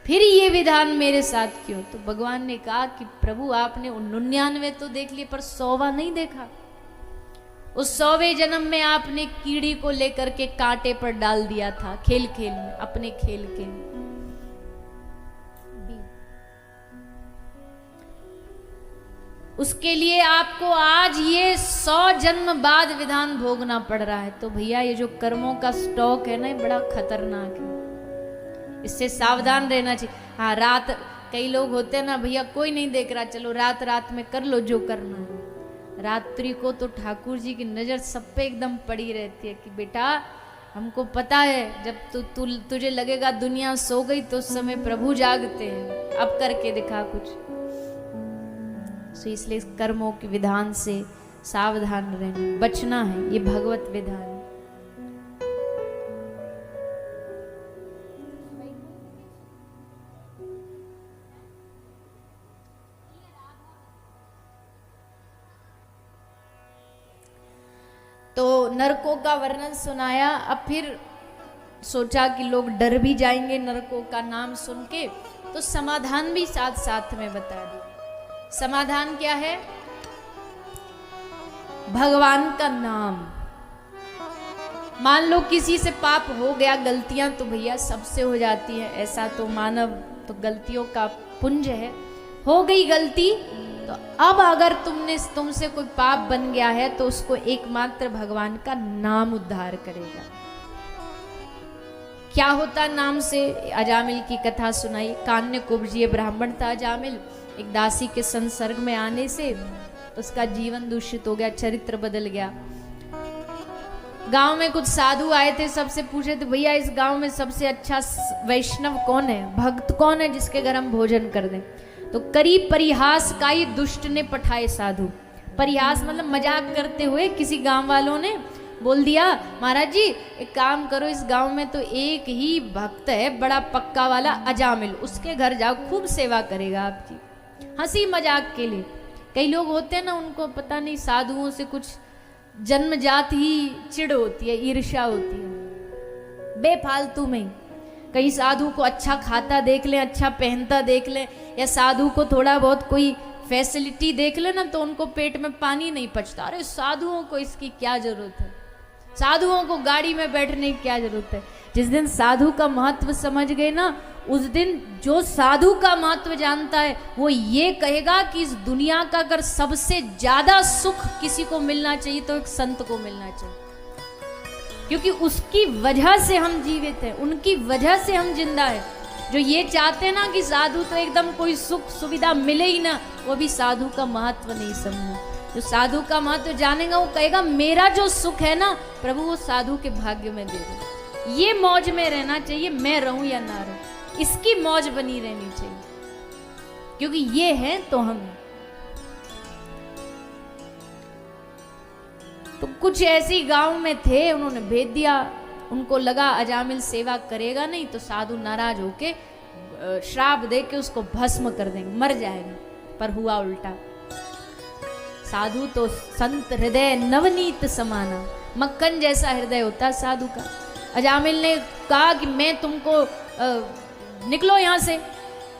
फिर ये विधान मेरे साथ क्यों? तो भगवान ने कहा कि प्रभु आपने 99 तो देख लिए पर 100वां नहीं देखा। उस 100वें जन्म में आपने कीड़ी को लेकर के कांटे पर डाल दिया था खेल खेल में, अपने खेल के। उसके लिए आपको आज ये 100 जन्म बाद विधान भोगना पड़ रहा है। तो भैया ये जो कर्मों का स्टॉक है ना, ये बड़ा खतरनाक है, इससे सावधान रहना चाहिए। हाँ, कई लोग होते हैं ना, भैया कोई नहीं देख रहा, चलो रात रात में कर लो जो करना है। रात्रि को तो ठाकुर जी की नजर सब पे एकदम पड़ी रहती है कि बेटा हमको पता है, जब तुझे लगेगा दुनिया सो गई तो उस समय प्रभु जागते हैं, अब करके दिखा कुछ। तो इसलिए कर्मों के विधान से सावधान रहना, बचना है, ये भगवत विधान है। तो नरकों का वर्णन सुनाया। अब फिर सोचा कि लोग डर भी जाएंगे नरकों का नाम सुन के, तो समाधान भी साथ साथ में बता दिया। समाधान क्या है? भगवान का नाम। मान लो किसी से पाप हो गया, गलतियां तो भैया सबसे हो जाती हैं, ऐसा तो मानव तो गलतियों का पुंज है। हो गई गलती तो अब अगर तुमसे कोई पाप बन गया है तो उसको एकमात्र भगवान का नाम उद्धार करेगा। क्या होता नाम से? अजामिल की कथा सुनाई। कान्य कुब्जीय ब्राह्मण था अजामिल। एक दासी के संसर्ग में आने से उसका जीवन दूषित हो गया, चरित्र बदल गया। गांव में कुछ साधु आए थे, सबसे पूछे थे भैया इस गांव में सबसे अच्छा वैष्णव कौन है, भक्त कौन है जिसके घर हम भोजन कर दें। तो करीब परिहास का ही दुष्ट ने पठाए साधु। परिहास मतलब मजाक करते हुए किसी गांव वालों ने बोल दिया, महाराज जी एक काम करो, इस गांव में तो एक ही भक्त है बड़ा पक्का वाला अजामिल, उसके घर जाओ, खूब सेवा करेगा आपकी। हंसी मजाक के लिए। कई लोग होते हैं ना, उनको पता नहीं साधुओं से कुछ जन्मजात ही चिढ़ होती है, ईर्ष्या होती है बेफालतू में। कहीं साधु को अच्छा खाता देख ले, अच्छा पहनता देख ले, या साधु को थोड़ा बहुत कोई फैसिलिटी देख ले ना, तो उनको पेट में पानी नहीं पचता। अरे साधुओं को इसकी क्या जरूरत है, साधुओं को गाड़ी में बैठने की क्या जरूरत है। जिस दिन साधु का महत्व समझ गए ना, उस दिन जो साधु का महत्व जानता है वो ये कहेगा कि इस दुनिया का अगर सबसे ज्यादा सुख किसी को मिलना चाहिए तो एक संत को मिलना चाहिए, क्योंकि उसकी वजह से हम जीवित हैं, उनकी वजह से हम जिंदा है। जो ये चाहते हैं ना कि साधु तो एकदम कोई सुख सुविधा मिले ही ना, वो भी साधु का महत्व नहीं समझे। जो साधु का महत्व जानेगा वो कहेगा मेरा जो सुख है ना प्रभु वो साधु के भाग्य में दे दो। ये मौज में रहना चाहिए, मैं रहूं या ना रहूं, इसकी मौज बनी रहनी चाहिए, क्योंकि ये है तो हम। तो कुछ ऐसे गांव में थे, उन्होंने भेज दिया। उनको लगा अजामिल सेवा करेगा नहीं तो साधु नाराज होके श्राप दे के उसको भस्म कर देंगे, मर जाएगा। पर हुआ उल्टा। साधु तो संत हृदय नवनीत समाना, मक्खन जैसा हृदय होता साधु का। अजामिल ने कहा कि मैं तुमको निकलो यहाँ से,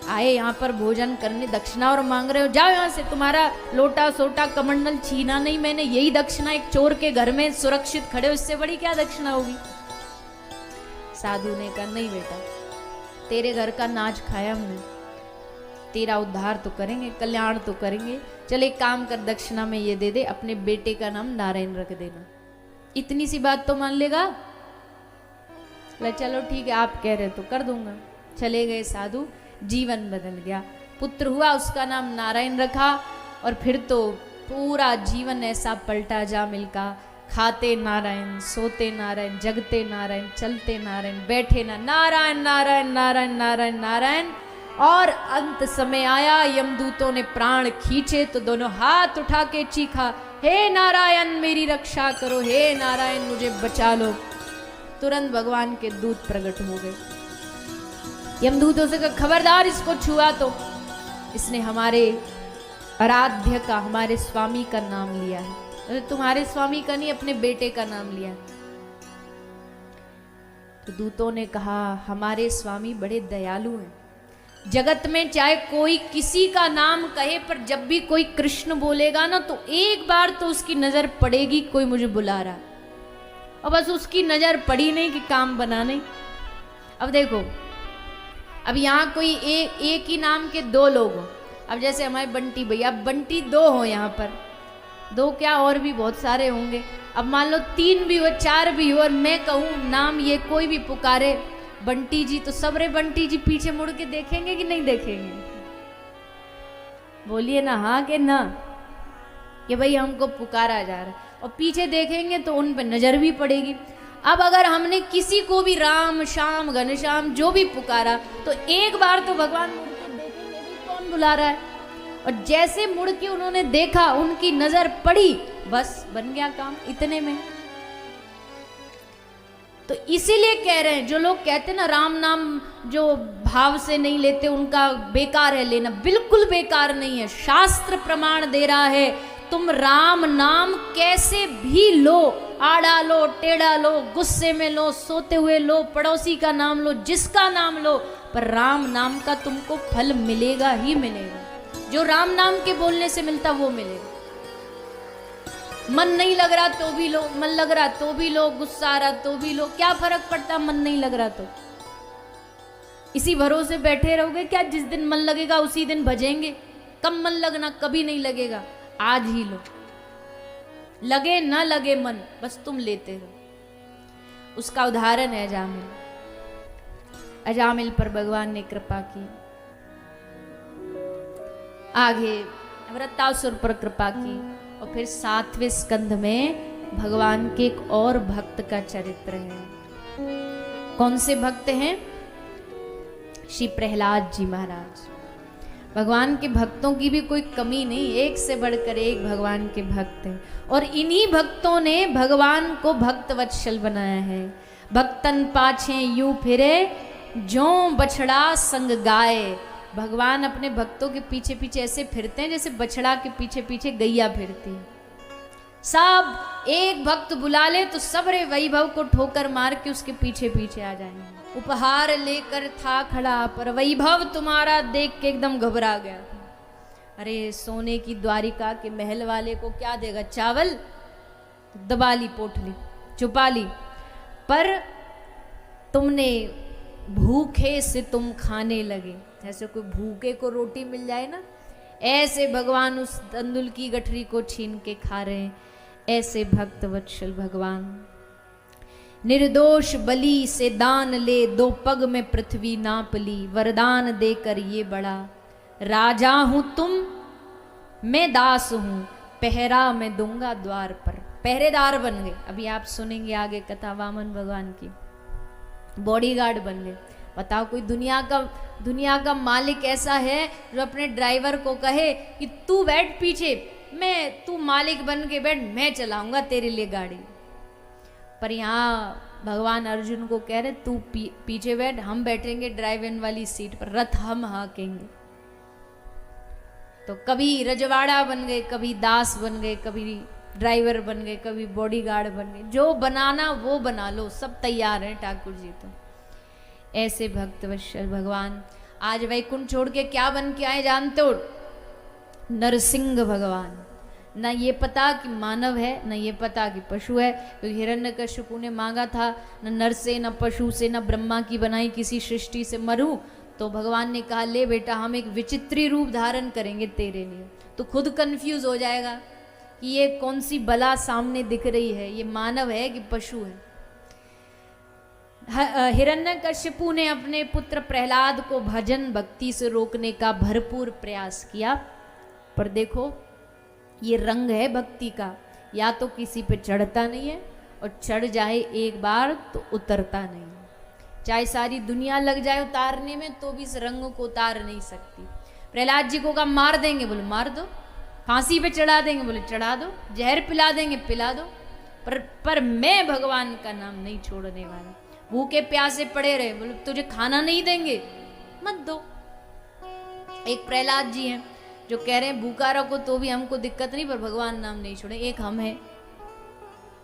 आए यहाँ पर भोजन करने, दक्षिणा और मांग रहे हो, जाओ यहाँ से, तुम्हारा लोटा सोटा कमंडल छीना नहीं मैंने, यही दक्षिणा एक चोर के घर में सुरक्षित खड़े हो, इससे बड़ी क्या दक्षिणा होगी। साधु ने कहा नहीं बेटा, तेरे घर का नाच खाया हमने, तेरा उद्धार तो करेंगे, कल्याण तो करेंगे, चल एक काम कर, दक्षिणा में ये दे दे, अपने बेटे का नाम नारायण रख देना। इतनी सी बात तो मान लेगा? चलो ठीक है आप कह रहे तो कर दूंगा। चले गए साधु, जीवन बदल गया। पुत्र हुआ, उसका नाम नारायण रखा, और फिर तो पूरा जीवन ऐसा पलटा अजामिल का। खाते नारायण, सोते नारायण, जगते नारायण, चलते नारायण, बैठे नारायण नारायण नारायण नारायण नारायण। और अंत समय आया, यमदूतों ने प्राण खींचे तो दोनों हाथ उठा के चीखा, हे नारायण मेरी रक्षा करो, हे नारायण मुझे बचा लो। तुरंत भगवान के दूत प्रकट हो गए। यमदूतों से कहा खबरदार इसको छुआ तो इसने हमारे आराध्य का, हमारे स्वामी का नाम लिया है। तुम्हारे स्वामी का नहीं, अपने बेटे का नाम लिया। तो दूतों ने कहा हमारे स्वामी बड़े दयालु हैं, जगत में चाहे कोई किसी का नाम कहे, पर जब भी कोई कृष्ण बोलेगा ना तो एक बार तो उसकी नजर पड़ेगी कोई मुझे बुला रहा, और बस उसकी नजर पड़ी नहीं कि काम बना नहीं। अब देखो, अब यहाँ कोई एक ही नाम के दो लोग हो, अब जैसे हमारे बंटी भैया, बंटी दो हो यहाँ पर, दो क्या और भी बहुत सारे होंगे। अब मान लो 3 भी हो, 4 भी हो, और मैं कहूँ नाम ये कोई भी पुकारे बंटी जी, तो सब रे बंटी जी पीछे मुड़ के देखेंगे कि नहीं देखेंगे? बोलिए ना हाँ के ना, कि भाई हमको पुकारा जा रहा है, और पीछे देखेंगे तो उन पर नजर भी पड़ेगी। अब अगर हमने किसी को भी राम श्याम घनश्याम जो भी पुकारा, तो एक बार तो भगवान मुड़ के देखेंगे भी कौन बुला रहा है, और जैसे मुड़ के उन्होंने देखा, उनकी नजर पड़ी, बस बन गया काम इतने में। तो इसीलिए कह रहे हैं, जो लोग कहते हैं ना राम नाम जो भाव से नहीं लेते उनका बेकार है लेना, बिल्कुल बेकार नहीं है। शास्त्र प्रमाण दे रहा है, तुम राम नाम कैसे भी लो, आड़ा लो, टेढ़ा लो, गुस्से में लो, सोते हुए लो, पड़ोसी का नाम लो, जिसका नाम लो, पर राम नाम का तुमको फल मिलेगा ही मिलेगा। जो राम नाम के बोलने से मिलता वो मिलेगा। मन नहीं लग रहा तो भी लो, मन लग रहा तो भी लो, गुस्सा आ रहा तो भी लो, क्या फर्क पड़ता मन नहीं लग रहा तो। इसी भरोसे बैठे रहोगे क्या, जिस दिन मन लगेगा उसी दिन भजेंगे? कब मन लगना, कभी नहीं लगेगा, आज ही लो, लगे ना लगे मन, बस तुम लेते रहो। उसका उदाहरण है अजामिल। अजामिल पर भगवान ने कृपा की, आगे वृत्तासुर पर कृपा की, और फिर 7वें स्कंध में भगवान के एक और भक्त का चरित्र है। कौन से भक्त हैं? श्री प्रहलाद जी महाराज। भगवान के भक्तों की भी कोई कमी नहीं, एक से बढ़कर एक भगवान के भक्त हैं, और इन्हीं भक्तों ने भगवान को भक्त वत्सल बनाया है। भक्तन पाछे यूं फिरे जो बछड़ा संग गाय। भगवान अपने भक्तों के पीछे पीछे ऐसे फिरते हैं जैसे बछड़ा के पीछे पीछे गैया फिरती है। सब एक भक्त बुला ले तो सबरे वैभव को ठोकर मार के उसके पीछे पीछे आ जाएंगे। उपहार लेकर था खड़ा पर वैभव तुम्हारा देख के एकदम घबरा गया। अरे सोने की द्वारिका के महल वाले को क्या देगा, चावल? दबा ली पोटली, छुपा ली। पर तुमने भूखे से तुम खाने लगे, जैसे कोई भूखे को रोटी मिल जाए ना, ऐसे भगवान उस तंदुल की गठरी को छीन के खा रहे हैं। ऐसे भक्त वत्सल भगवान। निर्दोष बलि से दान ले, 2 पग में पृथ्वी नाप ली, वरदान देकर ये बड़ा। राजा हूं तुम, मैं दास हूं, पहरा मैं दूंगा द्वार पर। पहरेदार बन गए। अभी आप सुनेंगे आगे कथा वामन भगवान की। बॉडीगार्ड बन गए। बताओ, कोई दुनिया का मालिक ऐसा है जो अपने ड्राइवर को कहे कि तू बैठ पीछे, तू मालिक बन के बैठ, मैं चलाऊंगा तेरे लिए गाड़ी। पर यहाँ भगवान अर्जुन को कह रहे तू पीछे बैठ, हम बैठेंगे ड्राइवर वाली सीट पर, रथ हम हाँकेंगे। तो कभी रजवाड़ा बन गए, कभी दास बन गए, कभी ड्राइवर बन गए, कभी बॉडीगार्ड बन गए। जो बनाना वो बना लो, सब तैयार हैं ठाकुर जी। तो ऐसे भक्त वत्सल भगवान आज वैकुंठ छोड़ के क्या बन के आए जानते हो? नरसिंह भगवान। न ये पता कि मानव है, न ये पता कि पशु है, क्योंकि हिरण्यकशिपु ने मांगा था न नर से, न पशु से, न ब्रह्मा की बनाई किसी सृष्टि से मरूं। तो भगवान ने कहा ले बेटा, हम एक विचित्री रूप धारण करेंगे तेरे लिए। तो खुद कंफ्यूज हो जाएगा कि ये कौन सी बला सामने दिख रही है, ये मानव है कि पशु है। हिरण्यकशिपु ने अपने पुत्र प्रहलाद को भजन भक्ति से रोकने का भरपूर प्रयास किया, पर देखो ये रंग है भक्ति का, या तो किसी पे चढ़ता नहीं है, और चढ़ जाए एक बार तो उतरता नहीं। चाहे सारी दुनिया लग जाए उतारने में तो भी इस रंग को उतार नहीं सकती। प्रहलाद जी को कहा मार देंगे, बोले मार दो। फांसी पे चढ़ा देंगे, बोले चढ़ा दो। जहर पिला देंगे, पिला दो। पर मैं भगवान का नाम नहीं छोड़ने वाला। भूखे प्यासे पड़े रहे, बोले तुझे खाना नहीं देंगे, मत दो। एक प्रहलाद जी हैं जो कह रहे हैं भूखा रखो तो भी हमको दिक्कत नहीं, पर भगवान नाम नहीं छोड़े। एक हम हैं,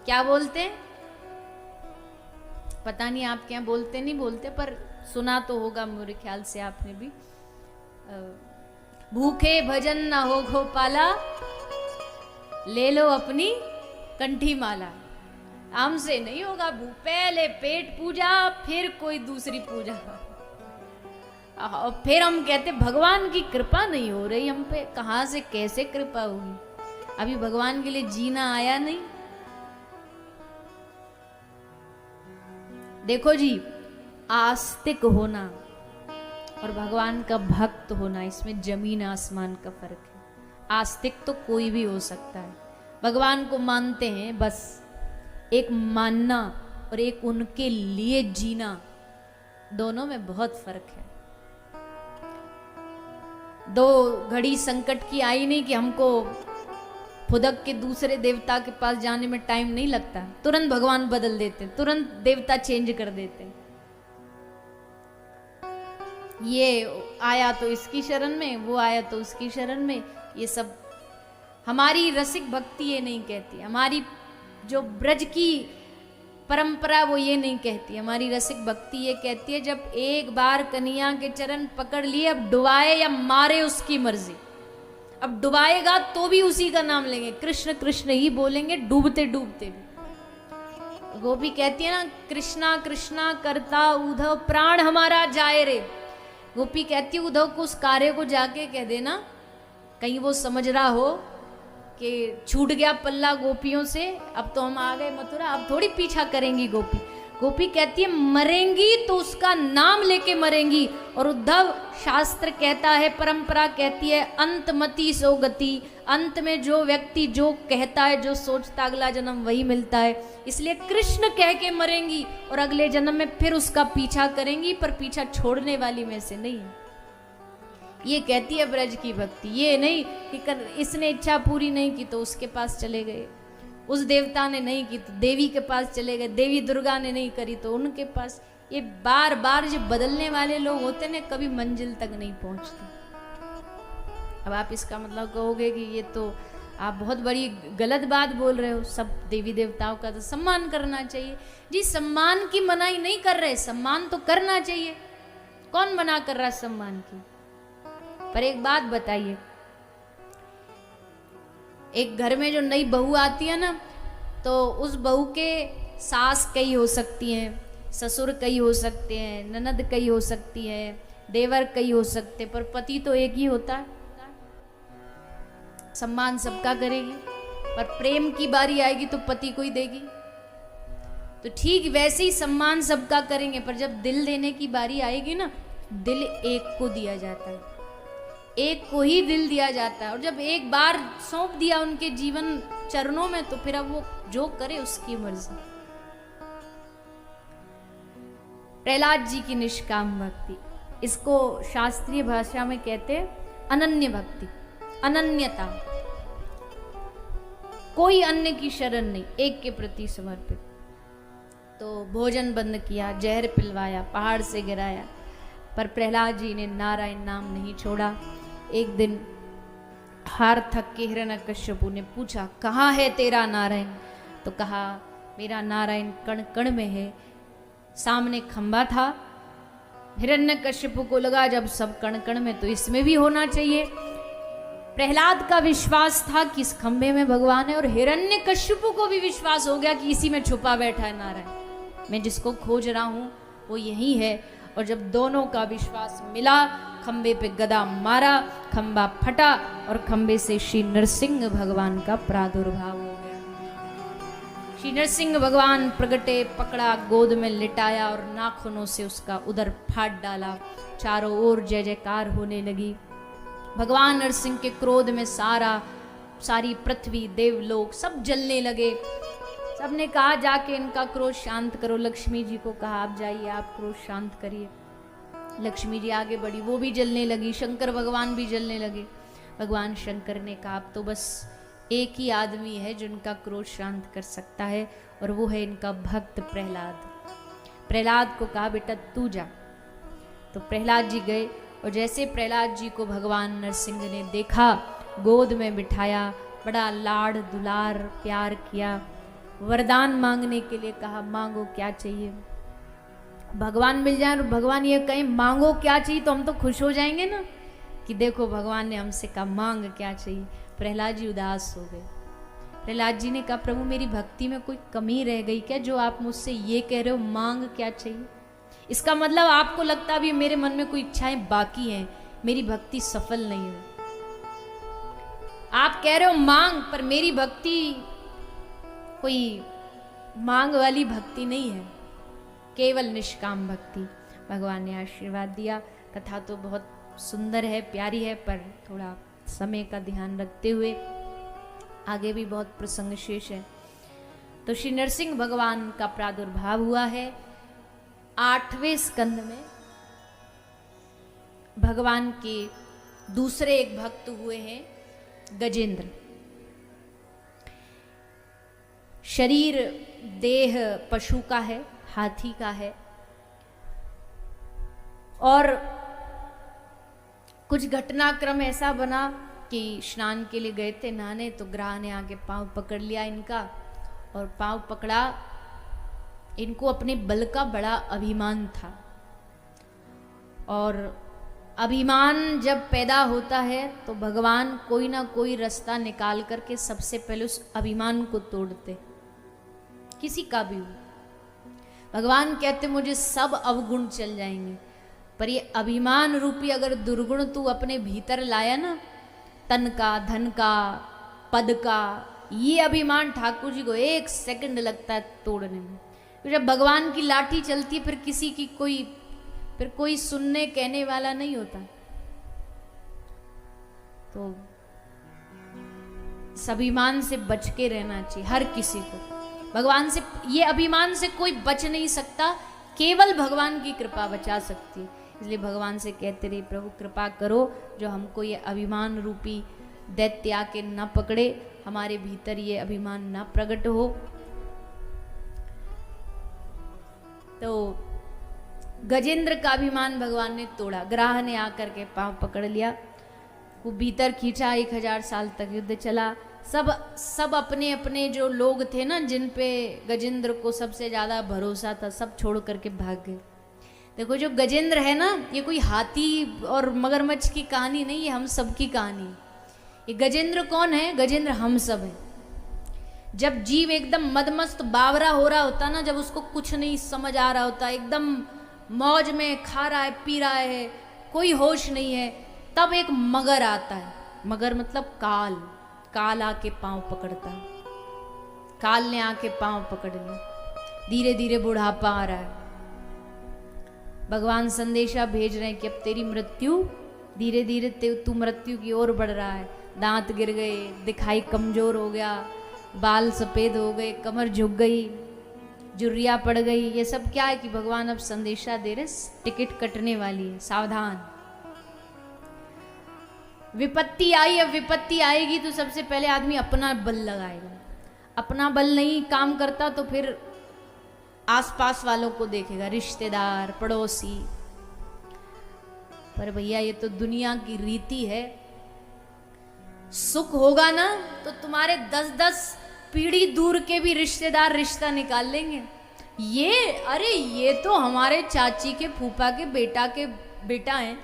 क्या बोलते हैं पता नहीं, आप क्या बोलते नहीं बोलते, पर सुना तो होगा मेरे ख्याल से आपने भी। भूखे भजन ना हो गोपाला, ले लो अपनी कंठी माला। हमसे नहीं होगा, पहले पेट पूजा फिर कोई दूसरी पूजा। और फिर हम कहते भगवान की कृपा नहीं हो रही हम पे, कहां से कैसे कृपा होगी? अभी भगवान के लिए जीना आया नहीं। देखो जी, आस्तिक होना और भगवान का भक्त होना, इसमें जमीन आसमान का फर्क है। आस्तिक तो कोई भी हो सकता है, भगवान को मानते हैं, बस एक मानना और एक उनके लिए जीना, दोनों में बहुत फर्क है। दो घड़ी संकट की आई नहीं कि हमको फुदक के दूसरे देवता के पास जाने में टाइम नहीं लगता, तुरंत भगवान बदल देते, तुरंत देवता चेंज कर देते। ये आया तो इसकी शरण में, वो आया तो उसकी शरण में। ये सब हमारी रसिक भक्ति ये नहीं कहती, हमारी जो ब्रज की परंपरा वो ये नहीं कहती। हमारी रसिक भक्ति ये कहती है जब एक बार कन्हैया के चरण पकड़ लिए, अब डुबाए या मारे उसकी मर्जी। अब डुबाएगा तो भी उसी का नाम लेंगे, कृष्ण कृष्ण ही बोलेंगे, डूबते डूबते भी। गोपी कहती है ना, कृष्णा कृष्णा करता उद्धव प्राण हमारा जाए रे। गोपी कहती है उद्धव को उस कार्य को जाके कह देना, कहीं वो समझ रहा हो कि छूट गया पल्ला गोपियों से, अब तो हम आ गए मथुरा, अब थोड़ी पीछा करेंगी गोपी। गोपी कहती है मरेंगी तो उसका नाम लेके मरेंगी। और उद्धव, शास्त्र कहता है, परंपरा कहती है, अंतमति सो गति, अंत में जो व्यक्ति जो कहता है, जो सोचता, अगला जन्म वही मिलता है। इसलिए कृष्ण कह के मरेंगी और अगले जन्म में फिर उसका पीछा करेंगी, पर पीछा छोड़ने वाली में से नहीं है। ये कहती है ब्रज की भक्ति, ये नहीं कि इसने इच्छा पूरी नहीं की तो उसके पास चले गए, उस देवता ने नहीं की तो देवी के पास चले गए, देवी दुर्गा ने नहीं करी तो उनके पास। ये बार बार जो बदलने वाले लोग होते हैं कभी मंजिल तक नहीं पहुंचते। अब आप इसका मतलब कहोगे कि ये तो आप बहुत बड़ी गलत बात बोल रहे हो, सब देवी देवताओं का तो सम्मान करना चाहिए। जी, सम्मान की मनाही नहीं कर रहे, सम्मान तो करना चाहिए, कौन मना कर रहा है सम्मान की। पर एक बात बताइए, एक घर में जो नई बहू आती है ना, तो उस बहू के सास कई हो सकती हैं, ससुर कई हो सकते हैं, ननद कई हो सकती है, देवर कई हो सकते, पर पति तो एक ही होता है। सम्मान सबका करेगी, पर प्रेम की बारी आएगी तो पति को ही देगी। तो ठीक वैसे ही सम्मान सबका करेंगे, पर जब दिल देने की बारी आएगी ना, दिल एक को दिया जाता है, एक को ही दिल दिया जाता है। और जब एक बार सौंप दिया उनके जीवन चरणों में, तो फिर अब वो जो करे उसकी मर्जी। प्रहलाद जी की निष्काम भक्ति, इसको शास्त्रीय भाषा में कहते हैं अनन्य भक्ति, अनन्यता, कोई अन्य की शरण नहीं, एक के प्रति समर्पित। तो भोजन बंद किया, जहर पिलवाया, पहाड़ से गिराया, पर प्रहलाद जी ने नारायण नाम नहीं छोड़ा। एक दिन हार थक के हिरण्यकश्यपु ने पूछा, कहाँ है तेरा नारायण? तो कहा, मेरा नारायण कण कण में है। सामने खंबा था, हिरण्यकश्यपु को लगा जब सब कण कण में तो इसमें भी होना चाहिए। प्रहलाद का विश्वास था कि इस खंबे में भगवान है, और हिरण्यकश्यपु को भी विश्वास हो गया कि इसी में छुपा बैठा है नारायण, मैं जिसको खोज रहा हूं वो यही है। और जब दोनों का विश्वास मिला, खंबे पे गदा मारा, खंबा फटा और खंबे से श्री नरसिंह भगवान का प्रादुर्भाव हो गया। श्री नरसिंह भगवान प्रगटे, पकड़ा, गोद में लिटाया और नाखूनों से उसका उदर फाड़ डाला। चारों ओर जय जयकार होने लगी। भगवान नरसिंह के क्रोध में सारी पृथ्वी, देवलोक सब जलने लगे। सबने कहा, जाके इनका क्रोध शांत करो। लक्ष्मी जी को कहा, आप जाइए, आप क्रोध शांत करिए। लक्ष्मी जी आगे बढ़ी, वो भी जलने लगी। शंकर भगवान भी जलने लगे। भगवान शंकर ने कहा, अब तो बस एक ही आदमी है जो इनका क्रोध शांत कर सकता है, और वो है इनका भक्त प्रहलाद। प्रहलाद को कहा, बेटा तू जा। तो प्रहलाद जी गए, और जैसे प्रहलाद जी को भगवान नरसिंह ने देखा, गोद में बिठाया, बड़ा लाड़ दुलार प्यार किया, वरदान मांगने के लिए कहा, मांगो क्या चाहिए। भगवान मिल जाए और भगवान ये कहें मांगो क्या चाहिए, तो हम तो खुश हो जाएंगे ना, कि देखो भगवान ने हमसे कहा मांग क्या चाहिए। प्रहलाद जी उदास हो गए। प्रहलाद जी ने कहा, प्रभु मेरी भक्ति में कोई कमी रह गई क्या, जो आप मुझसे ये कह रहे हो मांग क्या चाहिए? इसका मतलब आपको लगता भी मेरे मन में कोई इच्छाएं बाकी हैं, मेरी भक्ति सफल नहीं है। आप कह रहे हो मांग, पर मेरी भक्ति कोई मांग वाली भक्ति नहीं है, केवल निष्काम भक्ति। भगवान ने आशीर्वाद दिया। कथा तो बहुत सुंदर है, प्यारी है, पर थोड़ा समय का ध्यान रखते हुए आगे भी बहुत प्रसंग शेष है। तो श्री नरसिंह भगवान का प्रादुर्भाव हुआ है 8वें स्कंद में। भगवान के दूसरे एक भक्त हुए हैं गजेंद्र। शरीर देह पशु का है, हाथी का है, और कुछ घटनाक्रम ऐसा बना कि स्नान के लिए गए थे नहाने, तो ग्राह ने आके पांव पकड़ लिया इनका, और पांव पकड़ा। इनको अपने बल का बड़ा अभिमान था, और अभिमान जब पैदा होता है तो भगवान कोई ना कोई रास्ता निकाल करके सबसे पहले उस अभिमान को तोड़ते, किसी का भी हो। भगवान कहते मुझे सब अवगुण चल जाएंगे, पर ये अभिमान रूपी अगर दुर्गुण तू अपने भीतर लाया ना, तन का, धन का, पद का, ये अभिमान ठाकुर जी को 1 सेकंड लगता है तोड़ने में। तो जब भगवान की लाठी चलती है, फिर किसी की कोई सुनने कहने वाला नहीं होता। तो इस अभिमान से बच के रहना चाहिए हर किसी को। भगवान से, ये अभिमान से कोई बच नहीं सकता, केवल भगवान की कृपा बचा सकती है। इसलिए भगवान से कहते रहे प्रभु कृपा करो जो हमको ये अभिमान रूपी दैत्य आके न पकड़े, हमारे भीतर ये अभिमान न प्रकट हो। तो गजेंद्र का अभिमान भगवान ने तोड़ा, ग्राह ने आकर के पांव पकड़ लिया, वो भीतर खींचा। 1000 साल तक युद्ध चला। सब अपने अपने जो लोग थे ना, जिन पे गजेंद्र को सबसे ज्यादा भरोसा था, सब छोड़ करके भाग गए। देखो जो गजेंद्र है ना, ये कोई हाथी और मगरमच्छ की कहानी नहीं, ये हम सब की कहानी। ये गजेंद्र कौन है? गजेंद्र हम सब है। जब जीव एकदम मदमस्त बावरा हो रहा होता ना, जब उसको कुछ नहीं समझ आ रहा होता, एकदम मौज में खा रहा है, पी रहा है, कोई होश नहीं है, तब एक मगर आता है। मगर मतलब काल आके पांव पकड़ता है। काल ने आके पांव पकड़ लिया, धीरे धीरे बुढ़ापा आ रहा है। भगवान संदेशा भेज रहे हैं कि अब तेरी मृत्यु धीरे धीरे तू मृत्यु की ओर बढ़ रहा है। दांत गिर गए, दिखाई कमजोर हो गया, बाल सफेद हो गए, कमर झुक गई, जुर्रिया पड़ गई। ये सब क्या है कि भगवान अब संदेशा दे रहे, टिकट कटने वाली है, सावधान। विपत्ति आई, अब विपत्ति आएगी तो सबसे पहले आदमी अपना बल लगाएगा। अपना बल नहीं काम करता तो फिर आसपास वालों को देखेगा, रिश्तेदार, पड़ोसी। पर भैया ये तो दुनिया की रीति है। सुख होगा ना तो तुम्हारे 10-10 पीढ़ी दूर के भी रिश्तेदार रिश्ता निकाल लेंगे। ये तो हमारे चाची के फूफा के बेटा हैं,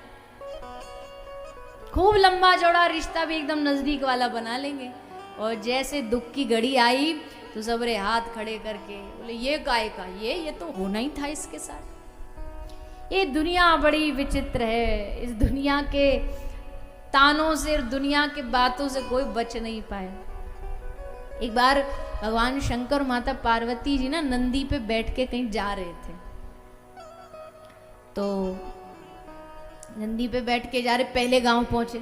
खूब लंबा चौड़ा रिश्ता भी एकदम नजदीक वाला बना लेंगे। और जैसे दुख की घड़ी आई तो सबरे हाथ खड़े करके बोले ये काय का, ये तो होना ही था इसके साथ। ये दुनिया बड़ी विचित्र है। इस दुनिया के तानों से, दुनिया के बातों से कोई बच नहीं पाया। एक बार भगवान शंकर और माता पार्वती जी ना नंदी पे बैठ के कहीं जा रहे थे। तो नंदी पे बैठ के जा रहे, पहले गांव पहुंचे।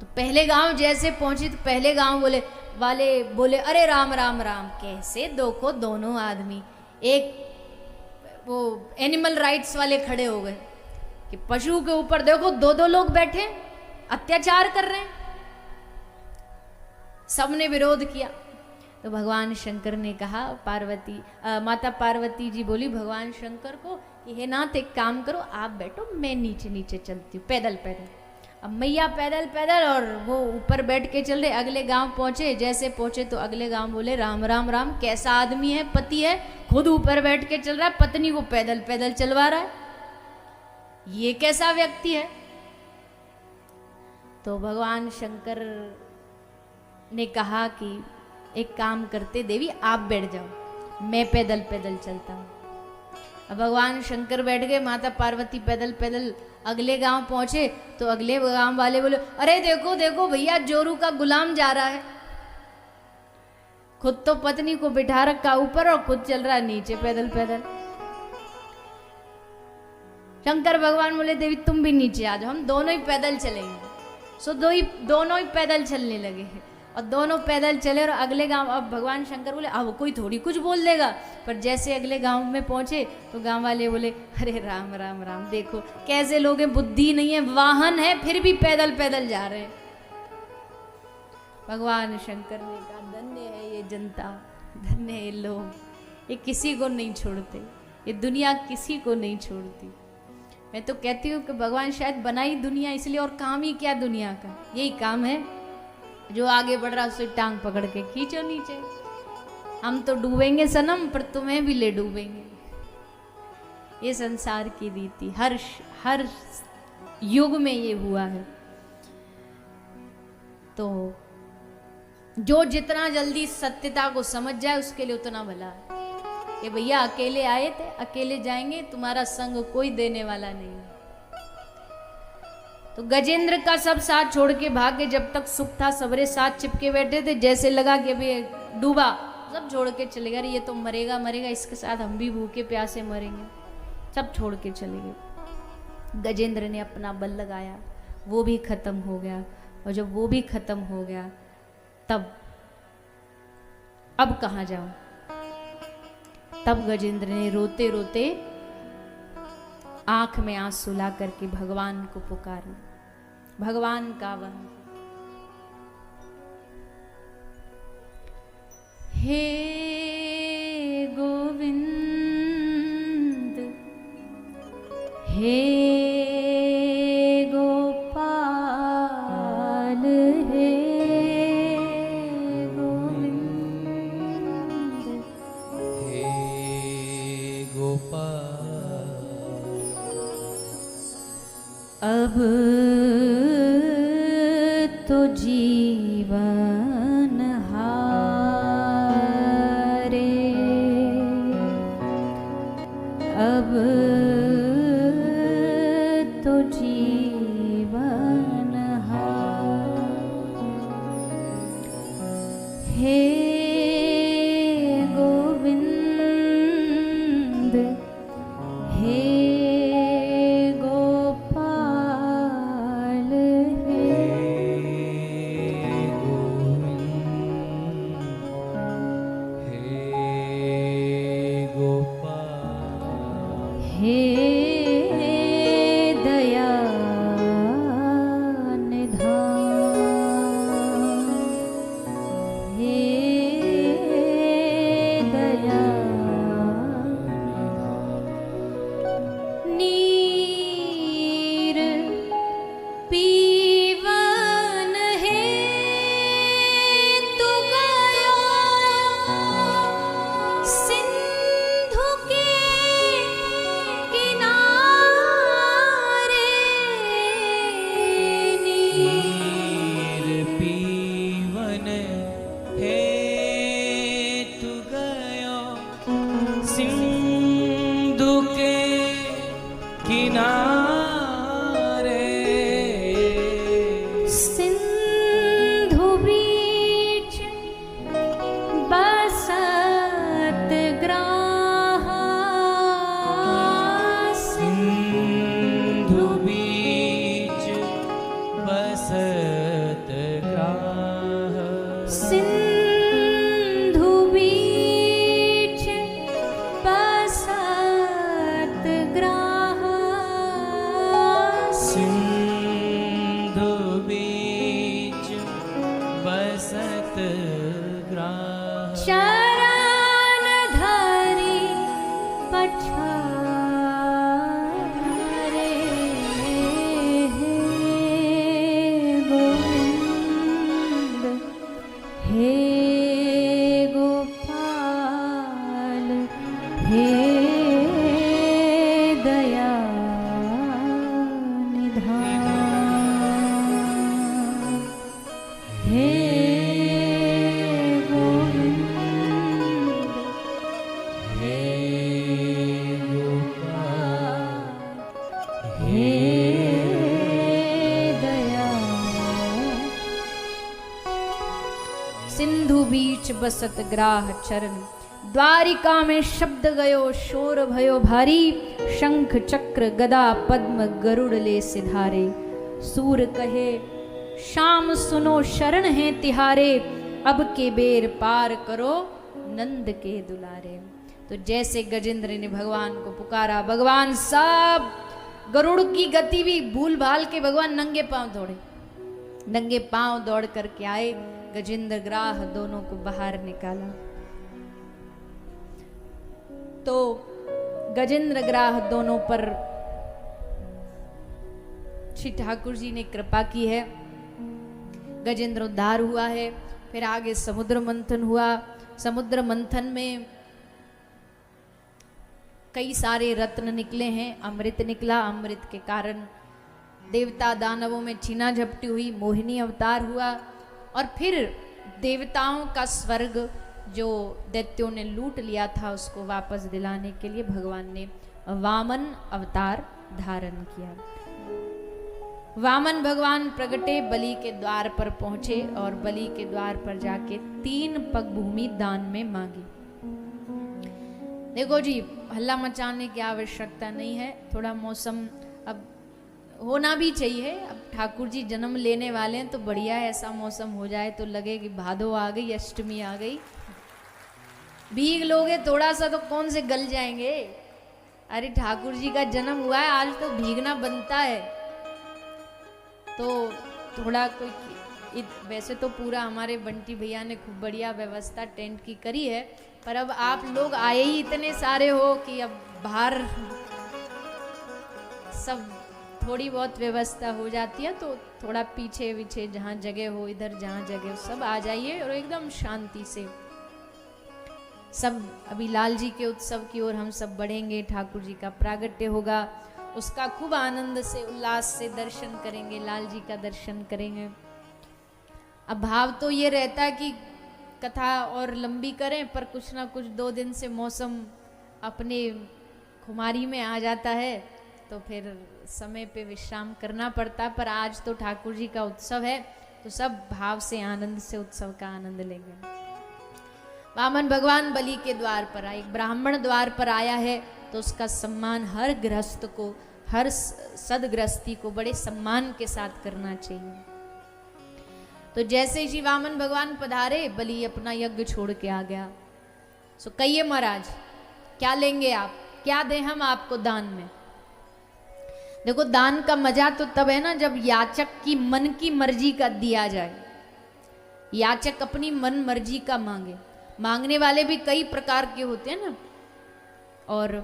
तो पहले गांव जैसे पहुंचे तो पहले गांव वाले बोले अरे राम राम राम। कैसे देखो दोनों आदमी, एक वो एनिमल राइट्स वाले खड़े हो गए कि पशु के ऊपर देखो 2-2 लोग बैठे अत्याचार कर रहे हैं। सबने विरोध किया। तो भगवान शंकर ने कहा, माता पार्वती जी बोली भगवान शंकर को कि हे नाथ एक काम करो, आप बैठो, मैं नीचे नीचे चलती हूँ पैदल पैदल। अब मैया पैदल पैदल और वो ऊपर बैठ के चल रहे। अगले गांव पहुंचे, जैसे पहुंचे तो अगले गांव बोले राम राम राम। कैसा आदमी है, पति है, खुद ऊपर बैठ के चल रहा है, पत्नी को पैदल पैदल चलवा रहा है, ये कैसा व्यक्ति है। तो भगवान शंकर ने कहा कि एक काम करते देवी, आप बैठ जाओ, मैं पैदल पैदल चलता हूँ। अब भगवान शंकर बैठ गए, माता पार्वती पैदल पैदल अगले गांव पहुंचे। तो अगले गांव वाले बोले अरे देखो देखो भैया, जोरू का गुलाम जा रहा है, खुद तो पत्नी को बिठा रखा ऊपर और खुद चल रहा है नीचे पैदल पैदल। शंकर भगवान बोले देवी तुम भी नीचे आ जाओ, हम दोनों ही पैदल चलेंगे। सो दोनों ही पैदल चलने लगे और दोनों पैदल चले और अगले गांव, अब भगवान शंकर बोले अब कोई थोड़ी कुछ बोल देगा, पर जैसे अगले गांव में पहुंचे तो गांव वाले बोले अरे राम राम राम, देखो कैसे लोग हैं, बुद्धि नहीं है, वाहन है फिर भी पैदल पैदल जा रहे हैं। भगवान शंकर ने कहा धन्य है ये जनता, धन्य है ये लोग, ये किसी को नहीं छोड़ते, ये दुनिया किसी को नहीं छोड़ती। मैं तो कहती हूँ कि भगवान शायद बनाई दुनिया इसलिए, और काम ही क्या दुनिया का, यही काम है, जो आगे बढ़ रहा उसे टांग पकड़ के खींचो नीचे। हम तो डूबेंगे सनम, पर तुम्हें भी ले डूबेंगे। ये संसार की रीति हर युग में ये हुआ है। तो जो जितना जल्दी सत्यता को समझ जाए उसके लिए उतना भला है। कि भैया अकेले आए थे, अकेले जाएंगे, तुम्हारा संग कोई देने वाला नहीं। तो गजेंद्र का सब साथ छोड़ के भागे, जब तक सुख था सबरे साथ चिपके बैठे थे, जैसे लगा कि अभी डूबा सब छोड़ के चले गए, ये तो मरेगा मरेगा, इसके साथ हम भी भूखे प्यासे मरेंगे, सब छोड़ के चले गए। गजेंद्र ने अपना बल लगाया, वो भी खत्म हो गया, और जब वो भी खत्म हो गया तब अब कहाँ जाऊं, तब गजेंद्र ने रोते रोते आंख में आंसू ला करके भगवान को पुकारा, भगवान का वह हे गोविंद, हे गोपाल, हे अब तो जीवन हारे, अब तो जीवन हारे, हे गोविंद, हे बसत ग्राह चरण, द्वारिका में शब्द गयो शोर भयो भारी, शंख चक्र गदा पद्म गरुड़ ले सिधारे, सूर कहे श्याम सुनो शरण है तिहारे, अब के बेर पार करो नंद के दुलारे। तो जैसे गजेंद्र ने भगवान को पुकारा, भगवान सब गरुड़ की गति भी भूल भाल के भगवान नंगे पांव दौड़े, नंगे पांव दौड़ करके आए, गजेंद्र ग्राह दोनों को बाहर निकाला। तो गजेंद्र ग्राह दोनों पर श्री ठाकुर जी ने कृपा की है, गजेंद्र उद्धार हुआ है। फिर आगे समुद्र मंथन हुआ। समुद्र मंथन में कई सारे रत्न निकले हैं, अमृत निकला। अमृत के कारण देवता दानवों में छीना झपटी हुई, मोहिनी अवतार हुआ। और फिर देवताओं का स्वर्ग जो दैत्यों ने लूट लिया था उसको वापस दिलाने के लिए भगवान ने वामन अवतार धारण किया। वामन भगवान प्रगटे, बलि के द्वार पर पहुंचे और बलि के द्वार पर जाके 3 पग भूमि दान में मांगी। देखो जी, हल्ला मचाने की आवश्यकता नहीं है, थोड़ा मौसम अब होना भी चाहिए। अब ठाकुर जी जन्म लेने वाले हैं तो बढ़िया है, ऐसा मौसम हो जाए तो लगे कि भादो आ गई, अष्टमी आ गई। भीग लोगे थोड़ा सा तो कौन से गल जाएंगे। अरे ठाकुर जी का जन्म हुआ है, आज तो भीगना बनता है। तो थोड़ा कोई, वैसे तो पूरा हमारे बंटी भैया ने खूब बढ़िया व्यवस्था टेंट की करी है, पर अब आप लोग आए ही इतने सारे हो कि अब बाहर सब थोड़ी बहुत व्यवस्था हो जाती है। तो थोड़ा पीछे पीछे जहाँ जगह हो, इधर जहाँ जगह हो, सब आ जाइए और एकदम शांति से सब। अभी लाल जी के उत्सव की ओर हम सब बढ़ेंगे, ठाकुर जी का प्रागट्य होगा, उसका खूब आनंद से उल्लास से दर्शन करेंगे, लाल जी का दर्शन करेंगे। अब भाव तो ये रहता है कि कथा और लंबी करें, पर कुछ ना कुछ 2 दिन से मौसम अपने खुमारी में आ जाता है तो फिर समय पे विश्राम करना पड़ता। पर आज तो ठाकुर जी का उत्सव है तो सब भाव से आनंद से उत्सव का आनंद लेंगे। वामन भगवान बलि के द्वार पर आए, एक ब्राह्मण द्वार पर आया है तो उसका सम्मान हर गृहस्थ को, हर सदगृहस्थी को बड़े सम्मान के साथ करना चाहिए। तो जैसे श्री वामन भगवान पधारे, बलि अपना यज्ञ छोड़ के आ गया। सो कहिए महाराज क्या लेंगे आप, क्या दें हम आपको दान में। देखो दान का मजा तो तब है ना जब याचक की मन की मर्जी का दिया जाए, याचक अपनी मन मर्जी का मांगे। मांगने वाले भी कई प्रकार के होते हैं ना, और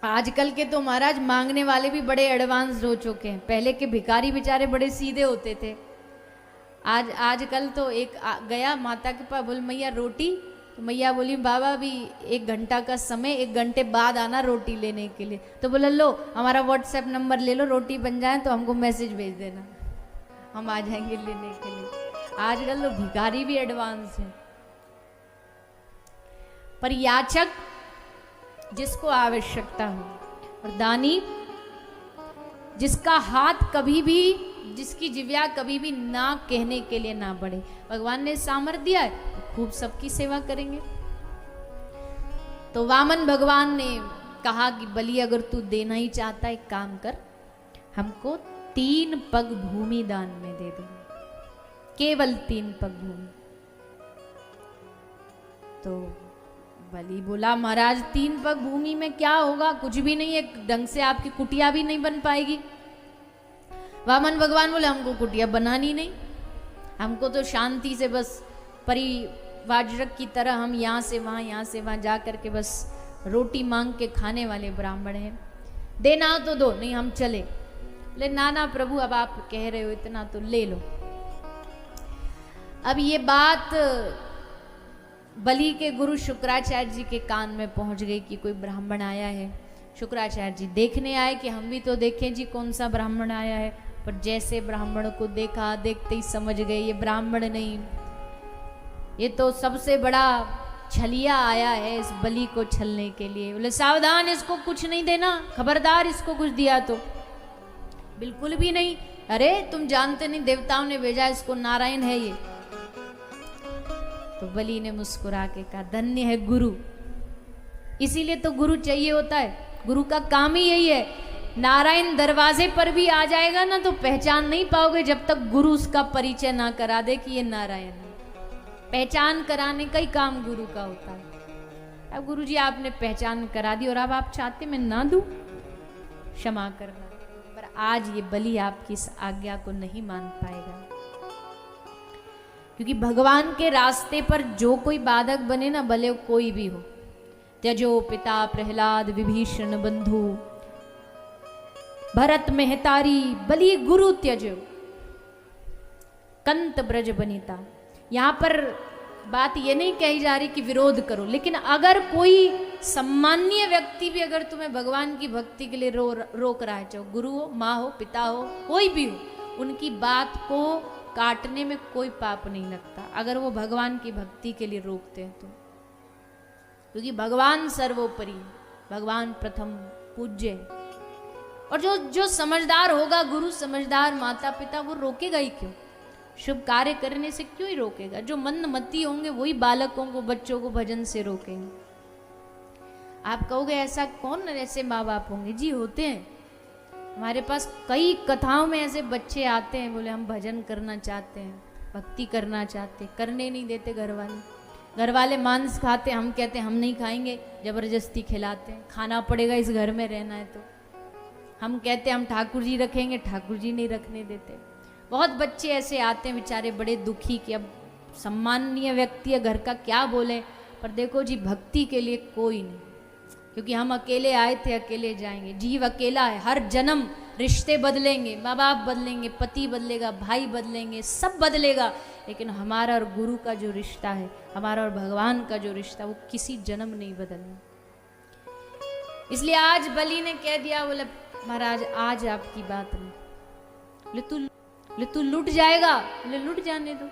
आजकल के तो महाराज मांगने वाले भी बड़े एडवांस हो चुके हैं। पहले के भिखारी बेचारे बड़े सीधे होते थे, आजकल तो एक गया माता के पास, बोल मैया रोटी, तो मैया बोली बाबा अभी 1 घंटा का समय, 1 घंटे बाद आना रोटी लेने के लिए। तो बोला लो हमारा व्हाट्सएप नंबर ले लो, रोटी बन जाए तो हमको मैसेज भेज देना, हम आ जाएंगे लेने के लिए। आजकल तो भिखारी भी एडवांस है। पर याचक जिसको आवश्यकता हो, और दानी जिसका हाथ कभी भी, जिसकी जिव्या कभी भी ना कहने के लिए ना बढ़े। भगवान ने सामर्थ्य दिया है तो खूब सबकी सेवा करेंगे। तो वामन भगवान ने कहा कि बलि अगर तू देना ही चाहता है, एक काम कर, हमको 3 पग भूमि दान में दे दे, केवल 3 पग भूमि। तो बलि बोला महाराज 3 पग भूमि में क्या होगा, कुछ भी नहीं है, ढंग से आपकी कुटिया भी नहीं बन पाएगी। वामन भगवान बोले हमको कुटिया बनानी नहीं, हमको तो शांति से बस परिवाजक की तरह हम यहाँ से वहाँ जा करके बस रोटी मांग के खाने वाले ब्राह्मण हैं, देना हो तो दो, नहीं हम चले। बोले ना ना प्रभु अब आप कह रहे हो इतना तो ले लो। अब ये बात बलि के गुरु शुक्राचार्य जी के कान में पहुंच गई कि कोई ब्राह्मण आया है। शुक्राचार्य जी देखने आए कि हम भी तो देखें जी कौन सा ब्राह्मण आया है। पर जैसे ब्राह्मण को देखा, देखते ही समझ गए ये ब्राह्मण नहीं, ये तो सबसे बड़ा छलिया आया है इस बलि को छलने के लिए। बोले सावधान, इसको कुछ नहीं देना, खबरदार इसको कुछ दिया तो। बिल्कुल भी नहीं, अरे तुम जानते नहीं देवताओं ने भेजा इसको, नारायण है ये। तो बलि ने मुस्कुरा के कहा धन्य है गुरु। इसीलिए तो गुरु चाहिए होता है, गुरु का काम ही यही है नारायण दरवाजे पर भी आ जाएगा ना तो पहचान नहीं पाओगे जब तक गुरु उसका परिचय ना करा दे कि ये नारायण है। पहचान कराने का ही काम गुरु का होता है। अब गुरु जी आपने पहचान करा दी और अब आप चाहते मैं ना दूं, क्षमा करना, पर आज ये बलि आपकी इस आज्ञा को नहीं मान पाएगा, क्योंकि भगवान के रास्ते पर जो कोई बाधक बने ना, भले कोई भी हो, त्यजो पिता प्रहलाद विभीषण बंधु भरत मेहतारी बलि गुरु त्यजो कंत ब्रज बनिता। यहां पर बात ये नहीं कही जा रही कि विरोध करो, लेकिन अगर कोई सम्माननीय व्यक्ति भी अगर तुम्हें भगवान की भक्ति के लिए रोक रहा है, चाहे गुरु हो, माँ हो, पिता हो, कोई भी हो, उनकी बात को काटने में कोई पाप नहीं लगता अगर वो भगवान की भक्ति के लिए रोकते हैं तो, क्योंकि भगवान सर्वोपरि, भगवान प्रथम पूज्य है। और जो समझदार होगा, गुरु समझदार, माता पिता, वो रोकेगा ही क्यों? शुभ कार्य करने से क्यों ही रोकेगा? जो मंदमती होंगे वही बालकों को, बच्चों को भजन से रोकेंगे। आप कहोगे ऐसा कौन ऐसे माँ बाप होंगे? जी होते हैं। हमारे पास कई कथाओं में ऐसे बच्चे आते हैं, बोले हम भजन करना चाहते हैं, भक्ति करना चाहते, करने नहीं देते घर वाले। घर वाले मांस खाते, हम कहते हम नहीं खाएंगे, जबरदस्ती खिलाते हैं, खाना पड़ेगा इस घर में रहना है तो। हम कहते हम ठाकुर जी रखेंगे, ठाकुर जी नहीं रखने देते। बहुत बच्चे ऐसे आते हैं बेचारे बड़े दुखी कि अब सम्माननीय व्यक्ति है, घर का क्या बोले, पर देखो जी भक्ति के लिए कोई नहीं, क्योंकि हम अकेले आए थे, अकेले जाएंगे। जीव अकेला है, हर जन्म रिश्ते बदलेंगे, माँ बाप बदलेंगे, पति बदलेगा, भाई बदलेंगे, सब बदलेगा, लेकिन हमारा और गुरु का जो रिश्ता है, हमारा और भगवान का जो रिश्ता, वो किसी जन्म नहीं बदलना। इसलिए आज बलि ने कह दिया, बोले महाराज आज आपकी बात नहीं, बोले तू लुट जाएगा, बोले लुट जाने दो,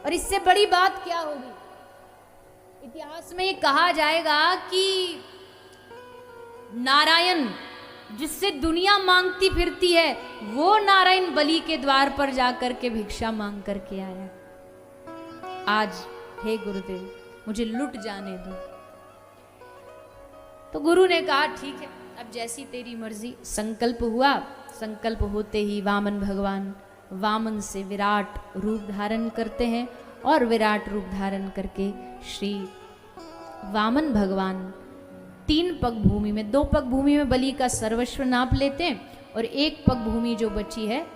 और इससे बड़ी बात क्या होगी? इतिहास में ये कहा जाएगा कि नारायण जिससे दुनिया मांगती फिरती है, वो नारायण बलि के द्वार पर जाकर के भिक्षा मांग करके आया। आज हे गुरुदेव मुझे लुट जाने दो। तो गुरु ने कहा ठीक है, अब जैसी तेरी मर्जी। संकल्प हुआ, संकल्प होते ही वामन भगवान वामन से विराट रूप धारण करते हैं, और विराट रूप धारण करके श्री वामन भगवान 3 पग भूमि में, 2 पग भूमि में बलि का सर्वस्व नाप लेते हैं, और 1 पग भूमि जो बची है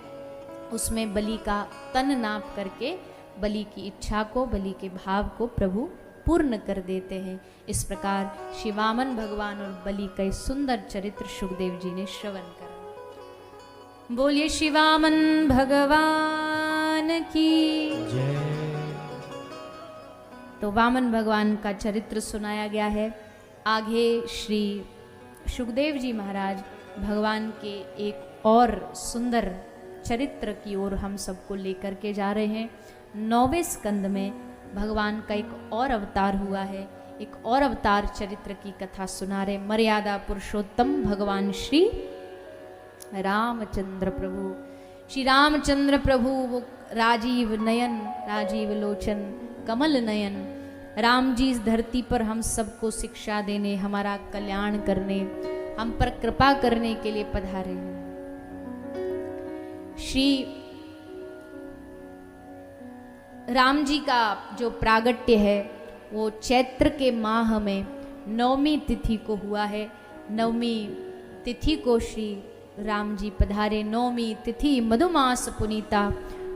उसमें बलि का तन नाप करके बलि की इच्छा को, बलि के भाव को प्रभु पूर्ण कर देते हैं। इस प्रकार श्री वामन भगवान और बलि का सुंदर चरित्र सुखदेव जी ने श्रवण करा। बोलिए श्री वामन भगवान की जय। तो वामन भगवान का चरित्र सुनाया गया है। आगे श्री सुखदेव जी महाराज भगवान के एक और सुंदर चरित्र की ओर हम सबको लेकर के जा रहे हैं। 9वें स्कंद में भगवान का एक और अवतार हुआ है, एक और अवतार चरित्र की कथा सुना रहे मर्यादा पुरुषोत्तम भगवान श्री रामचंद्र प्रभु। श्री रामचंद्र प्रभु वो राजीव नयन, राजीव लोचन, कमल नयन राम जी इस धरती पर हम सबको शिक्षा देने, हमारा कल्याण करने, हम पर कृपा करने के लिए पधारे हैं। श्री राम जी का जो प्रागट्य है वो चैत्र के माह में 9वीं तिथि को हुआ है। 9वीं तिथि को श्री राम जी पधारे। 9वीं तिथि मधुमास पुनीता,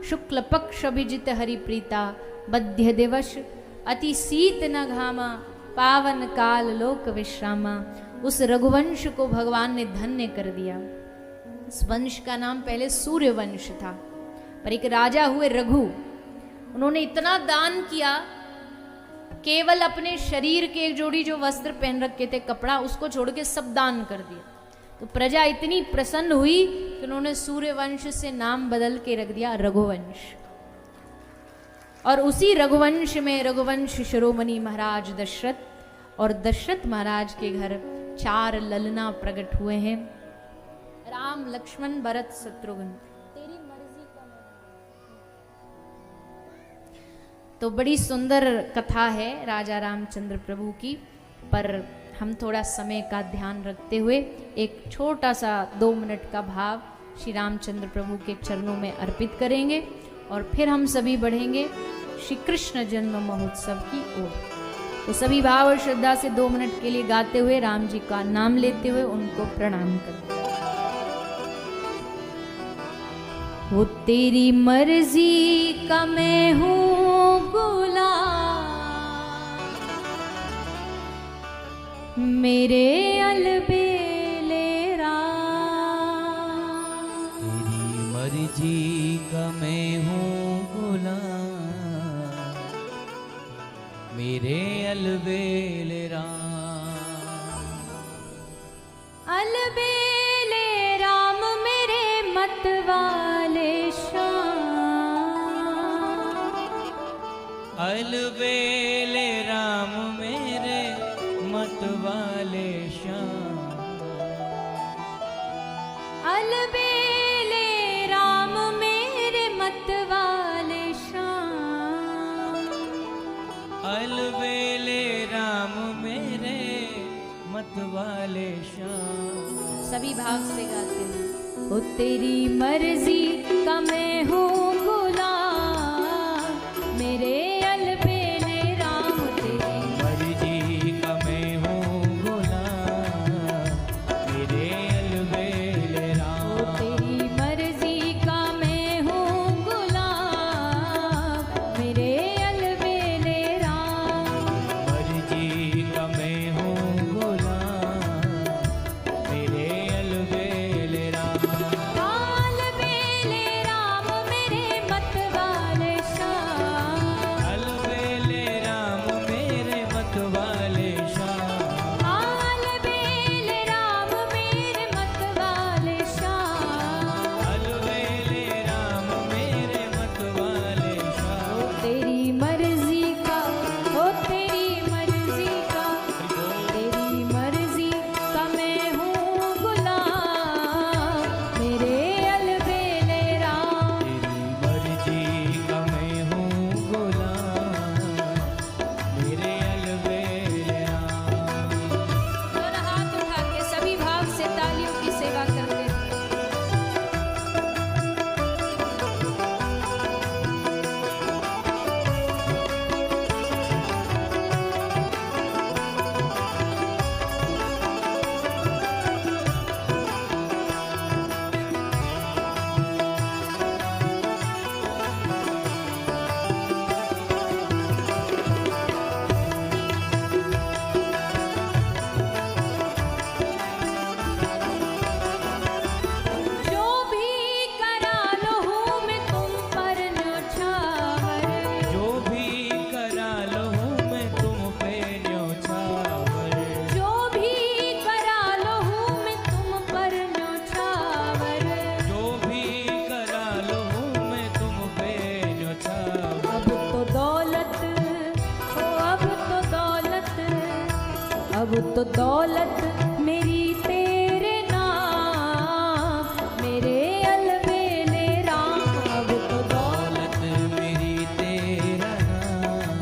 शुक्ल पक्ष अभिजित हरिप्रीता, मध्य दिवस अति शीत न घामा, पावन काल लोक विश्रामा। उस रघुवंश को भगवान ने धन्य कर दिया। इस वंश का नाम पहले सूर्य वंश था, पर एक राजा हुए रघु, उन्होंने इतना दान किया, केवल अपने शरीर के एक जोड़ी जो वस्त्र पहन रखे थे कपड़ा, उसको छोड़ के सब दान कर दिया। तो प्रजा इतनी प्रसन्न हुई कि उन्होंने सूर्यवंश से नाम बदल के रख दिया रघुवंश। और उसी रघुवंश में रघुवंश शिरोमणि महाराज दशरथ, और दशरथ महाराज के घर 4 ललना प्रकट हुए हैं, राम लक्ष्मण भरत शत्रुघ्न। तेरी मर्जी का। तो बड़ी सुंदर कथा है राजा रामचंद्र प्रभु की, पर हम थोड़ा समय का ध्यान रखते हुए एक छोटा सा 2 मिनट का भाव श्री रामचंद्र प्रभु के चरणों में अर्पित करेंगे और फिर हम सभी बढ़ेंगे श्री कृष्ण जन्म महोत्सव की ओर। तो सभी भाव और श्रद्धा से 2 मिनट के लिए गाते हुए राम जी का नाम लेते हुए उनको प्रणाम करते। वो तेरी मर्जी का मैं हूँ गुलाम, मेरे अलबेले राम। तेरी मर्जी का मैं हूँ गुलाम, मेरे अलबेले राम। अलबेले राम मेरे मतवाले श्याम, अलबेले राम मेरे मतवाले श्याम। अलबेले राम मेरे मतवाले श्याम, अलबेले राम मेरे मतवाले श्याम। सभी भाव से गाते हैं। ओ तेरी मर्जी का मैं हूँ गुलाम, मेरे अलबेले राम। तेरी मर्जी का मैं हूँ गुलाम, मेरे अलबेले राम। ओ तेरी मर्जी का मैं हूँ गुलाम, मेरे अलबेले राम। मर्जी का मैं हूँ गुलाम, मेरे अलबेले राम। अलबेले राम मेरे मतवाले श्याम, अलबेले राम मेरे मतवाले श्याम। अलबेले राम मेरे मतवाले श्याम। अलबेले राम मेरे मतवाले श्याम। ओ तेरी मर्जी का, ओ तेरी मर्जी का, तेरी मर्जी का मैं हूँ गुलाम, मेरे अलबेले राम। तेरी मर्जी का मैं हूँ गुलाम, मेरे अलबेले राम। दोनों हाथ उठा के सभी भाव से तालियों की सेवा करते हैं। जो भी करा लो हूँ मैं तुम पर न्योछावर, जो भी करा लो मैं तुम पे न्योछावर। जो भी करा लो हूँ मैं तुम पर न्योछावर। जो भी करा लो मैं तुम पे न्योछावर। अब तो दौलत, ओ अब तो दौलत, अब तो दौलत मेरी तेरे नाम, मेरे अलबेले राम। अब तो दौलत, दौलत मेरी तेरा नाम,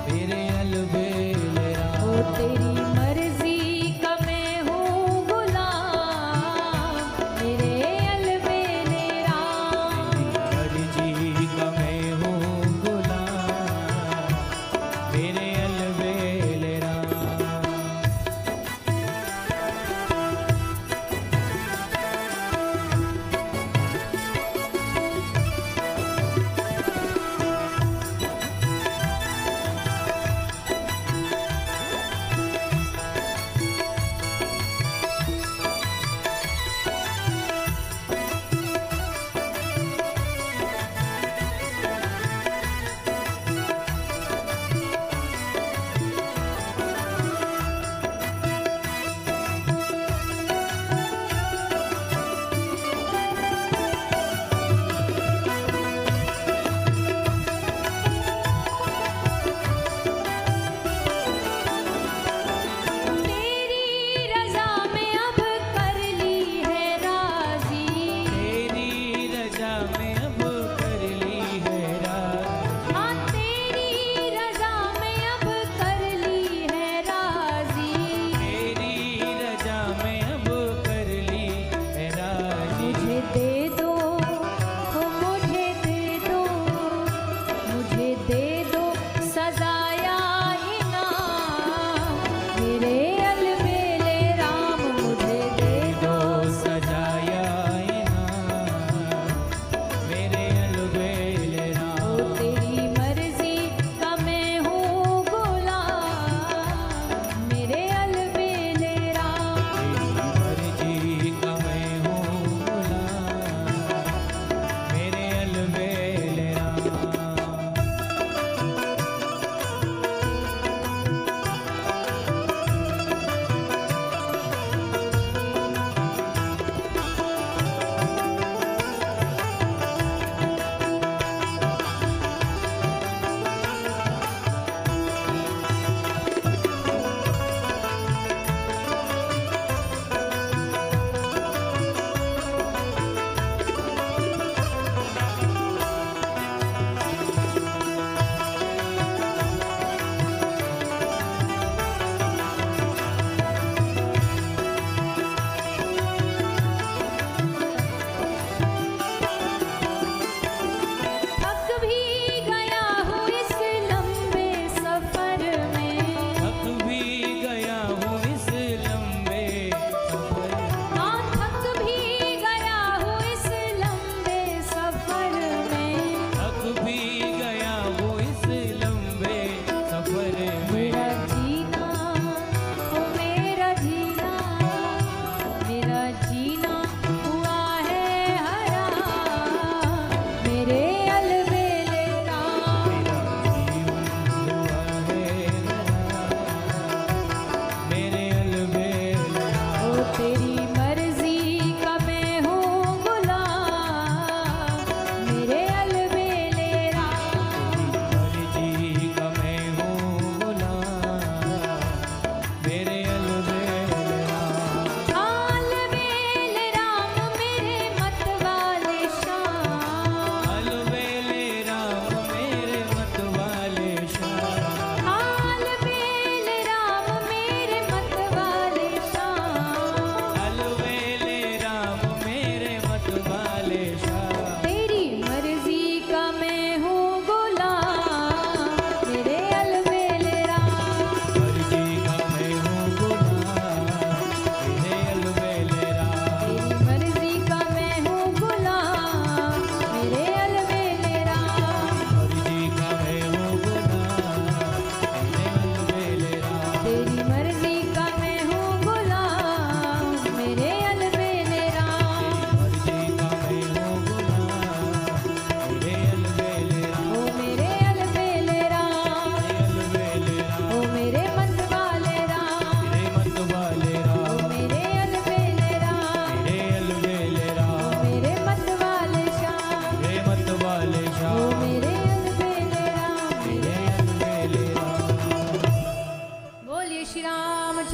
मेरे अलबेले राम। ओ तेरी मर्जी का मैं हूँ गुलाम, मेरे अलबेले राम। मर्जी का मैं हूँ गुलाम, मेरे अलबेले राम।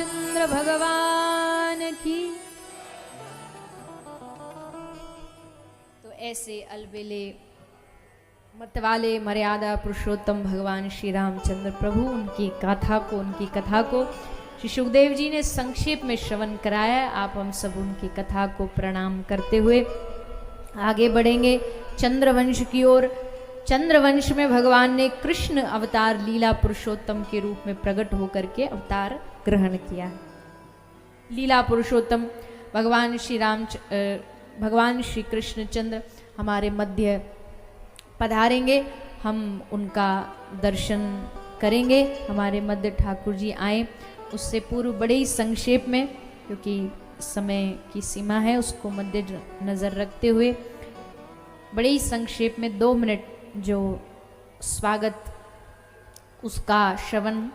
रामचंद्र भगवान की। तो ऐसे अलबेले मतवाले मर्यादा पुरुषोत्तम भगवान श्री रामचंद्र प्रभु, उनकी कथा को श्री सुखदेव जी ने संक्षेप में श्रवण कराया। आप हम सब उनकी कथा को प्रणाम करते हुए आगे बढ़ेंगे चंद्रवंश की ओर। चंद्रवंश में भगवान ने कृष्ण अवतार लीला पुरुषोत्तम के रूप में प्रकट होकर के अवतार ग्रहण किया। लीला पुरुषोत्तम भगवान श्री कृष्ण चंद्र हमारे मध्य पधारेंगे, हम उनका दर्शन करेंगे। हमारे मध्य ठाकुर जी आए, उससे पूर्व बड़े ही संक्षेप में, क्योंकि समय की सीमा है उसको मध्य नज़र रखते हुए, बड़े ही संक्षेप में 2 मिनट जो स्वागत उसका श्रवण,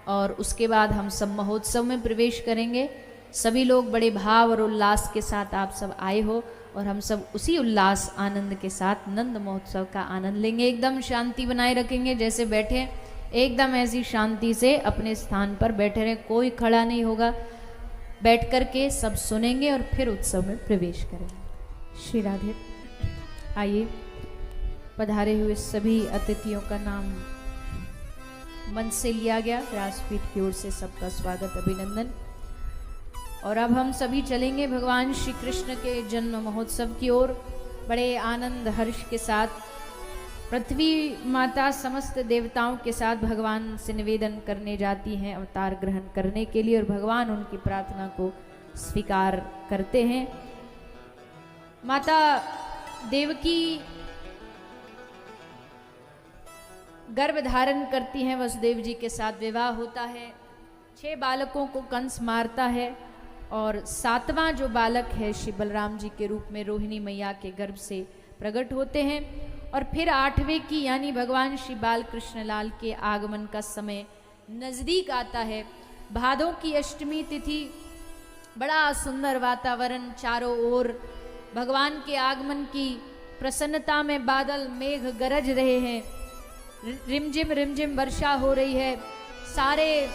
और उसके बाद हम सब महोत्सव में प्रवेश करेंगे। सभी लोग बड़े भाव और उल्लास के साथ आप सब आए हो, और हम सब उसी उल्लास आनंद के साथ नंद महोत्सव का आनंद लेंगे। एकदम शांति बनाए रखेंगे, जैसे बैठे हैं एकदम ऐसी शांति से अपने स्थान पर बैठे रहें, कोई खड़ा नहीं होगा। बैठ कर के सब सुनेंगे और फिर उत्सव में प्रवेश करेंगे। श्री राधे। आइए, पधारे हुए सभी अतिथियों का नाम मन से लिया गया। व्यासपीठ की ओर से सबका स्वागत, अभिनंदन। और अब हम सभी चलेंगे भगवान श्री कृष्ण के जन्म महोत्सव की ओर। बड़े आनंद हर्ष के साथ पृथ्वी माता समस्त देवताओं के साथ भगवान से निवेदन करने जाती हैं अवतार ग्रहण करने के लिए, और भगवान उनकी प्रार्थना को स्वीकार करते हैं। माता देवकी गर्भ धारण करती हैं, वसुदेव जी के साथ विवाह होता है, 6 बालकों को कंस मारता है, और 7वां जो बालक है श्री बलराम जी के रूप में रोहिणी मैया के गर्भ से प्रकट होते हैं। और फिर 8वें की यानी भगवान श्री बाल कृष्ण लाल के आगमन का समय नजदीक आता है। भादों की अष्टमी तिथि, बड़ा सुंदर वातावरण, चारों ओर भगवान के आगमन की प्रसन्नता में बादल मेघ गरज रहे हैं, रिमझिम वर्षा हो रही है, सारे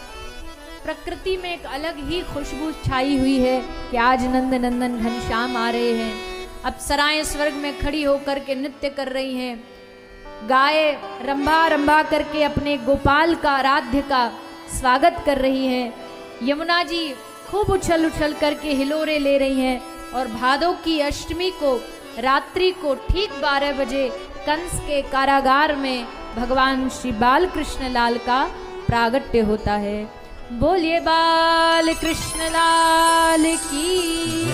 प्रकृति में एक अलग ही खुशबू छाई हुई है कि आज नंद नंदन घनश्याम आ रहे हैं। अप्सराएं स्वर्ग में खड़ी होकर के नृत्य कर रही हैं, गाय रंभा करके अपने गोपाल का आराध्य का स्वागत कर रही हैं। यमुना जी खूब उछल करके हिलोरे ले रही हैं, और भादों की अष्टमी को रात्रि को ठीक 12 बजे कंस के कारागार में भगवान श्री बाल कृष्ण लाल का प्रागट्य होता है। बोलिए बाल कृष्ण लाल की।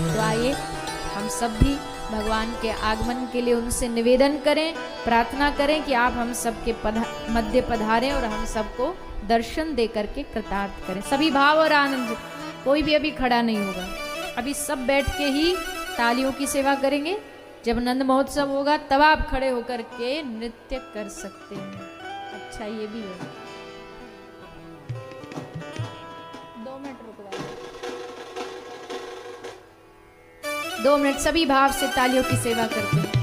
तो आइए हम सब भी भगवान के आगमन के लिए उनसे निवेदन करें, प्रार्थना करें कि आप हम सबके मध्य पधारें और हम सबको दर्शन दे करके कृतार्थ करें। सभी भाव और आनंद, कोई भी अभी खड़ा नहीं होगा, अभी सब बैठ के ही तालियों की सेवा करेंगे। जब नंद महोत्सव होगा तब आप खड़े होकर के नृत्य कर सकते हैं। अच्छा, ये भी है। 2 मिनट रुक, 2 मिनट सभी भाव से तालियों की सेवा करते हैं।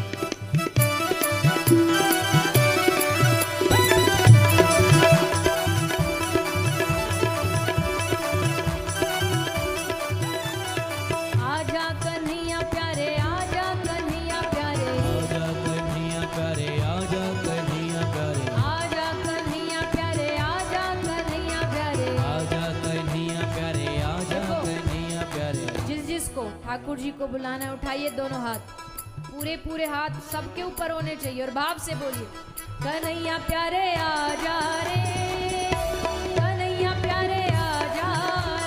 आजा कन्हैया प्यारे, आजा कन्हैया प्यारे, आजा कन्हैया प्यारे, आजा कन्हैया प्यारे, आजा कन्हैया प्यारे, आजा कन्हैया प्यारे, आजा कन्हैया प्यारे, आजा कन्हैया प्यारे। जिसको ठाकुर जी को बुलाना है, उठाइए दोनों हाथ, पूरे हाथ सबके ऊपर होने चाहिए, और भाव से बोलिए कन्हैया प्यारे आजा रे, कन्हैया प्यारे आजा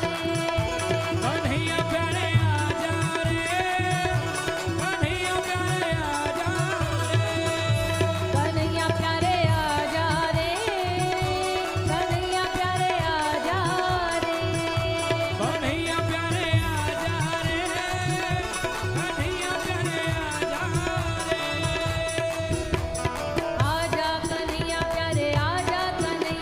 रे, कन्हैया प्यारे आजा रे, कन्हैया प्यारे आजा रे, कन्हैया प्यारे आजा रे, कन्हैया प्यारे आजा रे, कन्हैया प्यारे आजा रे, कन्हैया प्यारे आजा रे। आजा कन्हैया प्यारे, आजा कन्हैया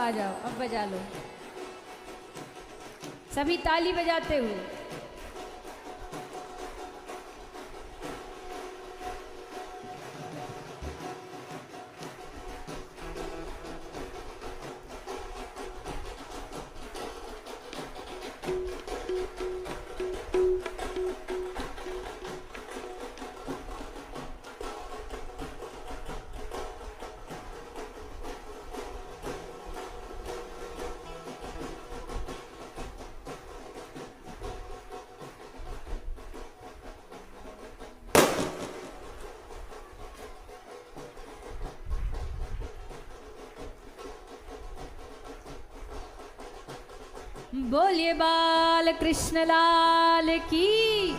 आ जाओ, अब बजा लो सभी ताली बजाते हुए। बोलिए बाल कृष्ण लाल की।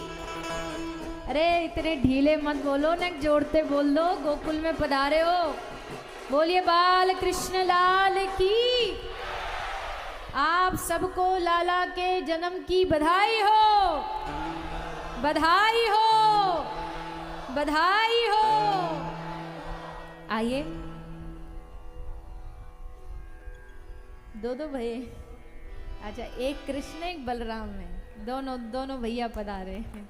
अरे इतने ढीले मत बोलो, नेक जोड़ते बोल दो, गोकुल में पधारे हो। बोलिए बाल कृष्ण लाल की। आप सबको लाला के जन्म की बधाई हो, बधाई हो, बधाई हो। आइए दो दो भाई, अच्छा एक कृष्ण एक बलराम है, दोनों भैया पधारे हैं,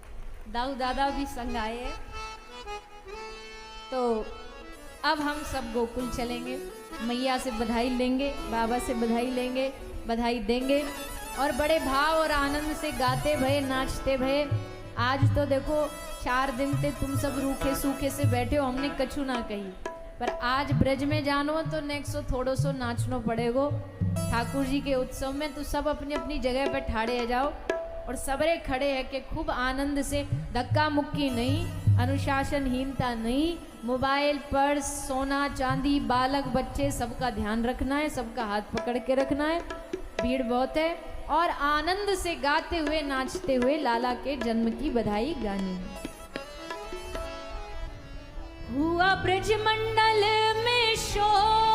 दाऊ दादा भी संग आए हैं। तो अब हम सब गोकुल चलेंगे, मैया से बधाई लेंगे, बाबा से बधाई लेंगे, बधाई देंगे और बड़े भाव और आनंद से गाते भये नाचते भये। आज तो देखो 4 दिन से तुम सब रूखे सूखे से बैठे हो, हमने कछु ना कही, पर आज ब्रज में जानो तो नेक्स्ट सो थोड़ो सो नाचनो पड़ेगो ठाकुर जी के उत्सव में। तो सब अपनी अपनी जगह पर ठाड़े जाओ और सबरे खड़े है कि खूब आनंद से, धक्का मुक्की नहीं, अनुशासनहीनता नहीं, मोबाइल पर्स सोना चांदी बालक बच्चे सबका ध्यान रखना है, सबका हाथ पकड़ के रखना है, भीड़ बहुत है, और आनंद से गाते हुए नाचते हुए लाला के जन्म की बधाई गानी है। हुआ ब्रज मंडल में शोर,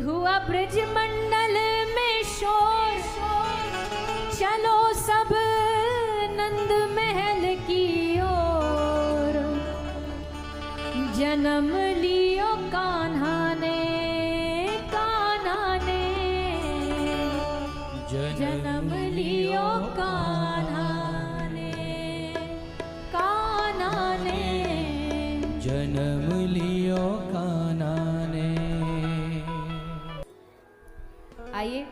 हुआ ब्रज मंडल में शोर, चलो सब नंद महल की ओर, जन्म लियो कान्हा ने, कान्हा ने जन्म लियो कान्हा ने, कान्हा ने जन्म लियो कान्हा ने। आइए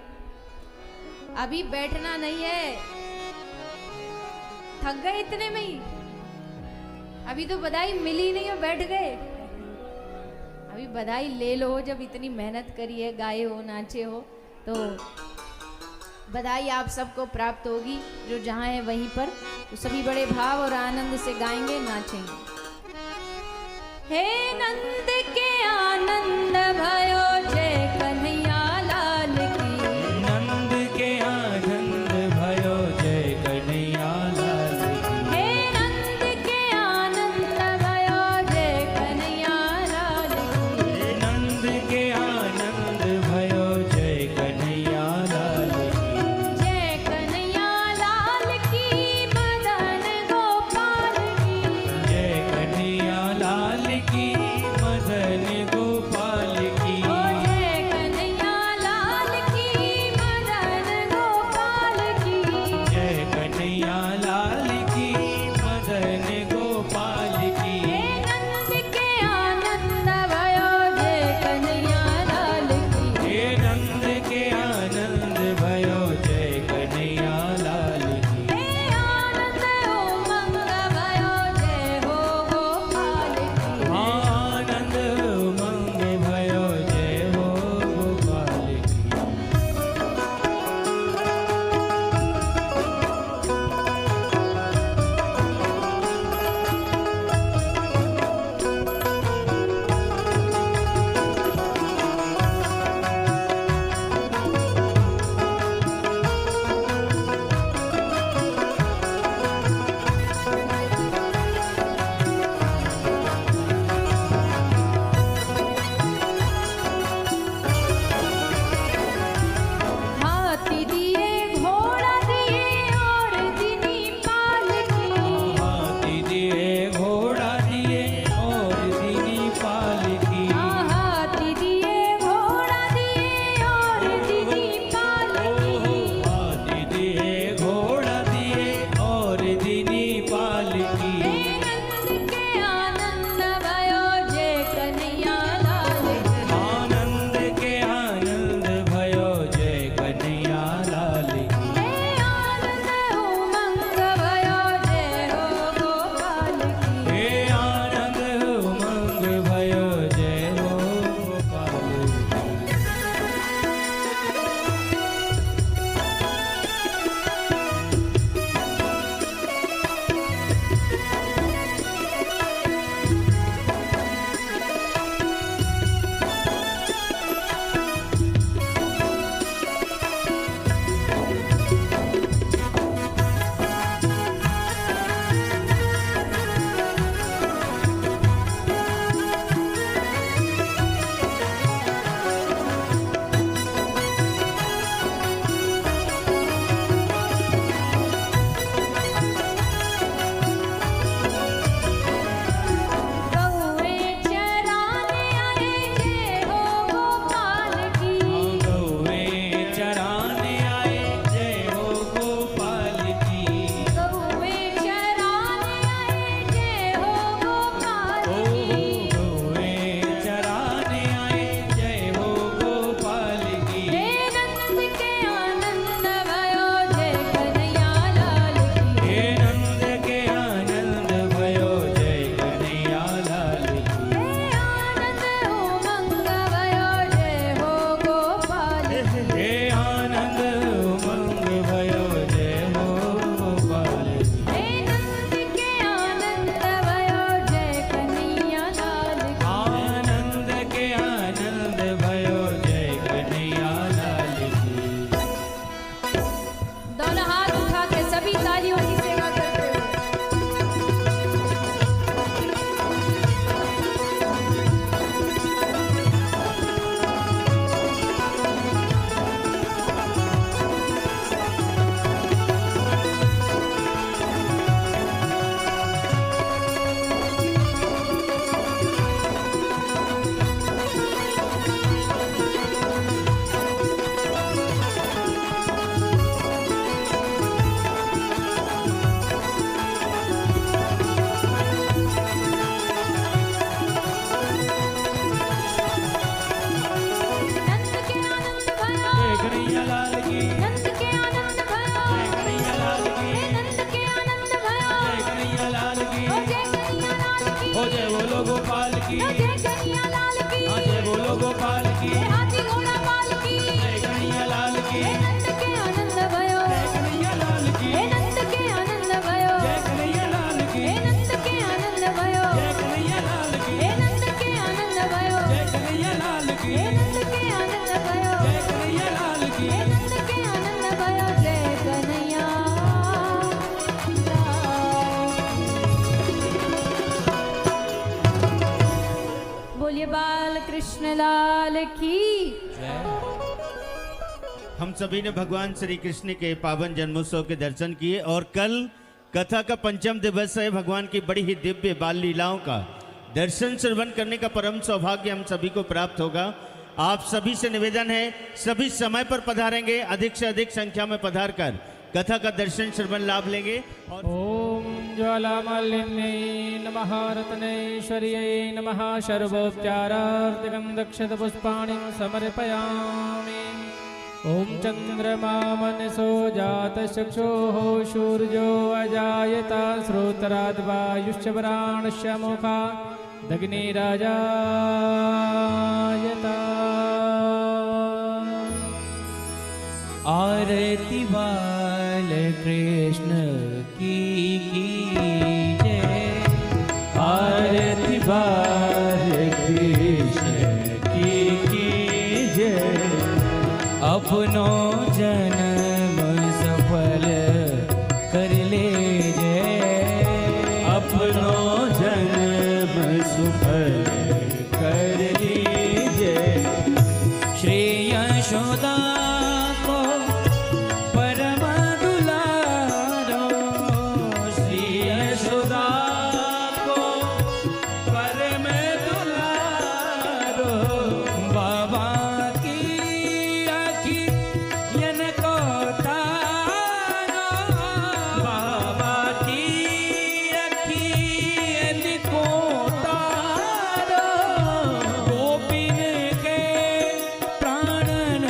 अभी बैठना नहीं है, थक गए इतने में ही, अभी तो बधाई मिली नहीं हो बैठ गए, अभी बधाई ले लो। जब इतनी मेहनत करी है, गाए हो नाचे हो, तो बधाई आप सबको प्राप्त होगी जो जहाँ है वहीं पर। तो सभी बड़े भाव और आनंद से गाएंगे नाचेंगे। हे नंद के आनंद भयो जय कन्हैया लाल की, नंद के आनंद भयो जय कन्हैया लाल की। हे नंद के आनंद भयो जय कन्हैया लाल की, नंद के आनंद भयो जय कन्हैया लाल की। जय कन्हैया लाल की मदन गोपाल की, जय कन्हैया लाल की मदन बोलिए बाल कृष्ण लाल की। हम सभी ने भगवान श्री कृष्ण के पावन जन्मोत्सव के दर्शन किए और कल कथा का पंचम दिवस है। भगवान की बड़ी ही दिव्य बाल लीलाओं का दर्शन श्रवण करने का परम सौभाग्य हम सभी को प्राप्त होगा। आप सभी से निवेदन है, सभी समय पर पधारेंगे, अधिक से अधिक संख्या में पधार कर कथा का दर्शन श्रवण लाभ लेंगे। और ओम ज्वालामालिन्यै नमः रत्नेश्वर्यै नमः सर्वोपचारार्थकं दक्षतपुष्पाणि समर्पयामि। ओम चंद्रमा मनसो जातचक्षुः सूर्यो अजायत श्रोत्राद्वायुश्च वराणस्य मुखात् अग्निराजायत। आरती बाल कृष्ण की जय। आरती बाल कृष्ण की जय। अपनो जन्म सफल कर ले जय। अपनो जन्म सफल कर लीजिए। श्री यशोदा को परम दुलारो। श्री यशोदा को परम दुलारो। बाबा की अखियन को तारो। बाबा की अखियन को तारो। गोपिन के प्राणन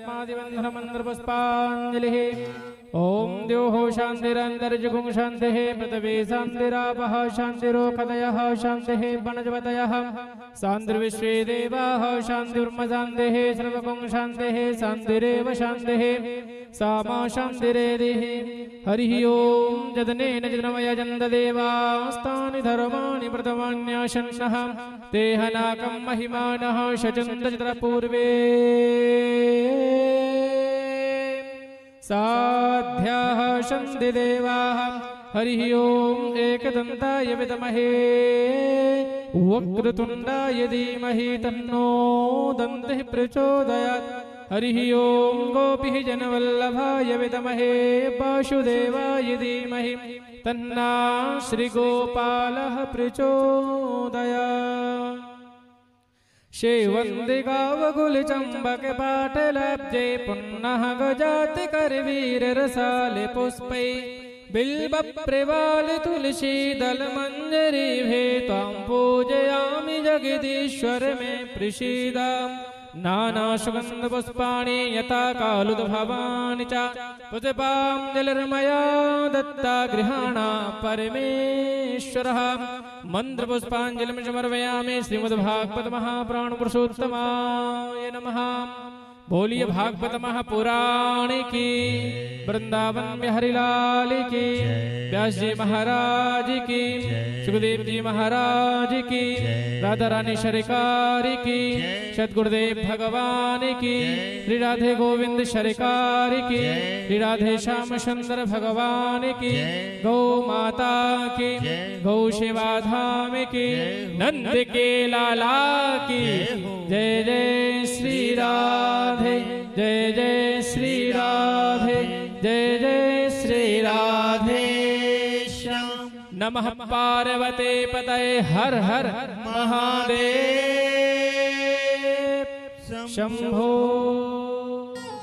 परमादिवन्धनमन्त्रपुष्पाञ्जलिः। ॐ द्योः शान्तिरन्तरिक्षगुं शान्तिः पृथिवी शान्तिरापः शान्तिरोषधयः शान्तिः वनस्पतयः शान्तिर्विश्वे देवाः शान्तिर्मशान्तिः सर्वगुं शान्तिः शान्तिरेव शान्तिः सामा शान्तिरेधिः। हरिः ॐ जदनेन जदनमयजन्त देवास्तानि धर्माणि प्रथमान्याशन्नः तेहनाकं महिमानः शचन्त पूर्वे साध्याः सन्ति देवाः। हरिः ॐ एकदन्ताय विद्महे वक्रतुण्डाय धीमहि तन्नो दन्तिः प्रचोदयात्। हरिः ॐ गोपीः जनवल्लभाय विद्महे वासुदेवाय धीमहि तन्नो श्रीगोपालः प्रचोदयात्। शेवन्ति गावकुलचम्बकपाटलब्जे पुनः गजाति करवीररसाले पुष्पै बिल्बप्रवाल तुलसी दलमञ्जरीभे त्वां पूजयामि जगदीश्वर मे प्रसीद। नानासुगन्धपुष्पाणि यथा कालुद्भवानि च पुष्पाञ्जलिर्मया दत्ता गृहाण परमेश्वरः। मन्त्रपुष्पाञ्जलिं समर्पयामि श्रीमद्भागवत महापुराणपुरुषोत्तमाय नमः। बोलिए भागवत महापुराण की, वृंदावन में हरिलाल की, व्यास जी महाराज की, सुखदेव जी महाराज की, राधा रानी सरकार की, सतगुरुदेव भगवान की, श्री राधे गोविंद सरकार की, श्री राधे श्याम सुंदर भगवान की, गौ माता की, गौ सेवा धाम की, नंद के लाला की। जय जय श्री राधे, जय जय श्री राधे, जय जय श्री राधे श्याम। नमः पार्वते पतये हर हर महादेव शंभो।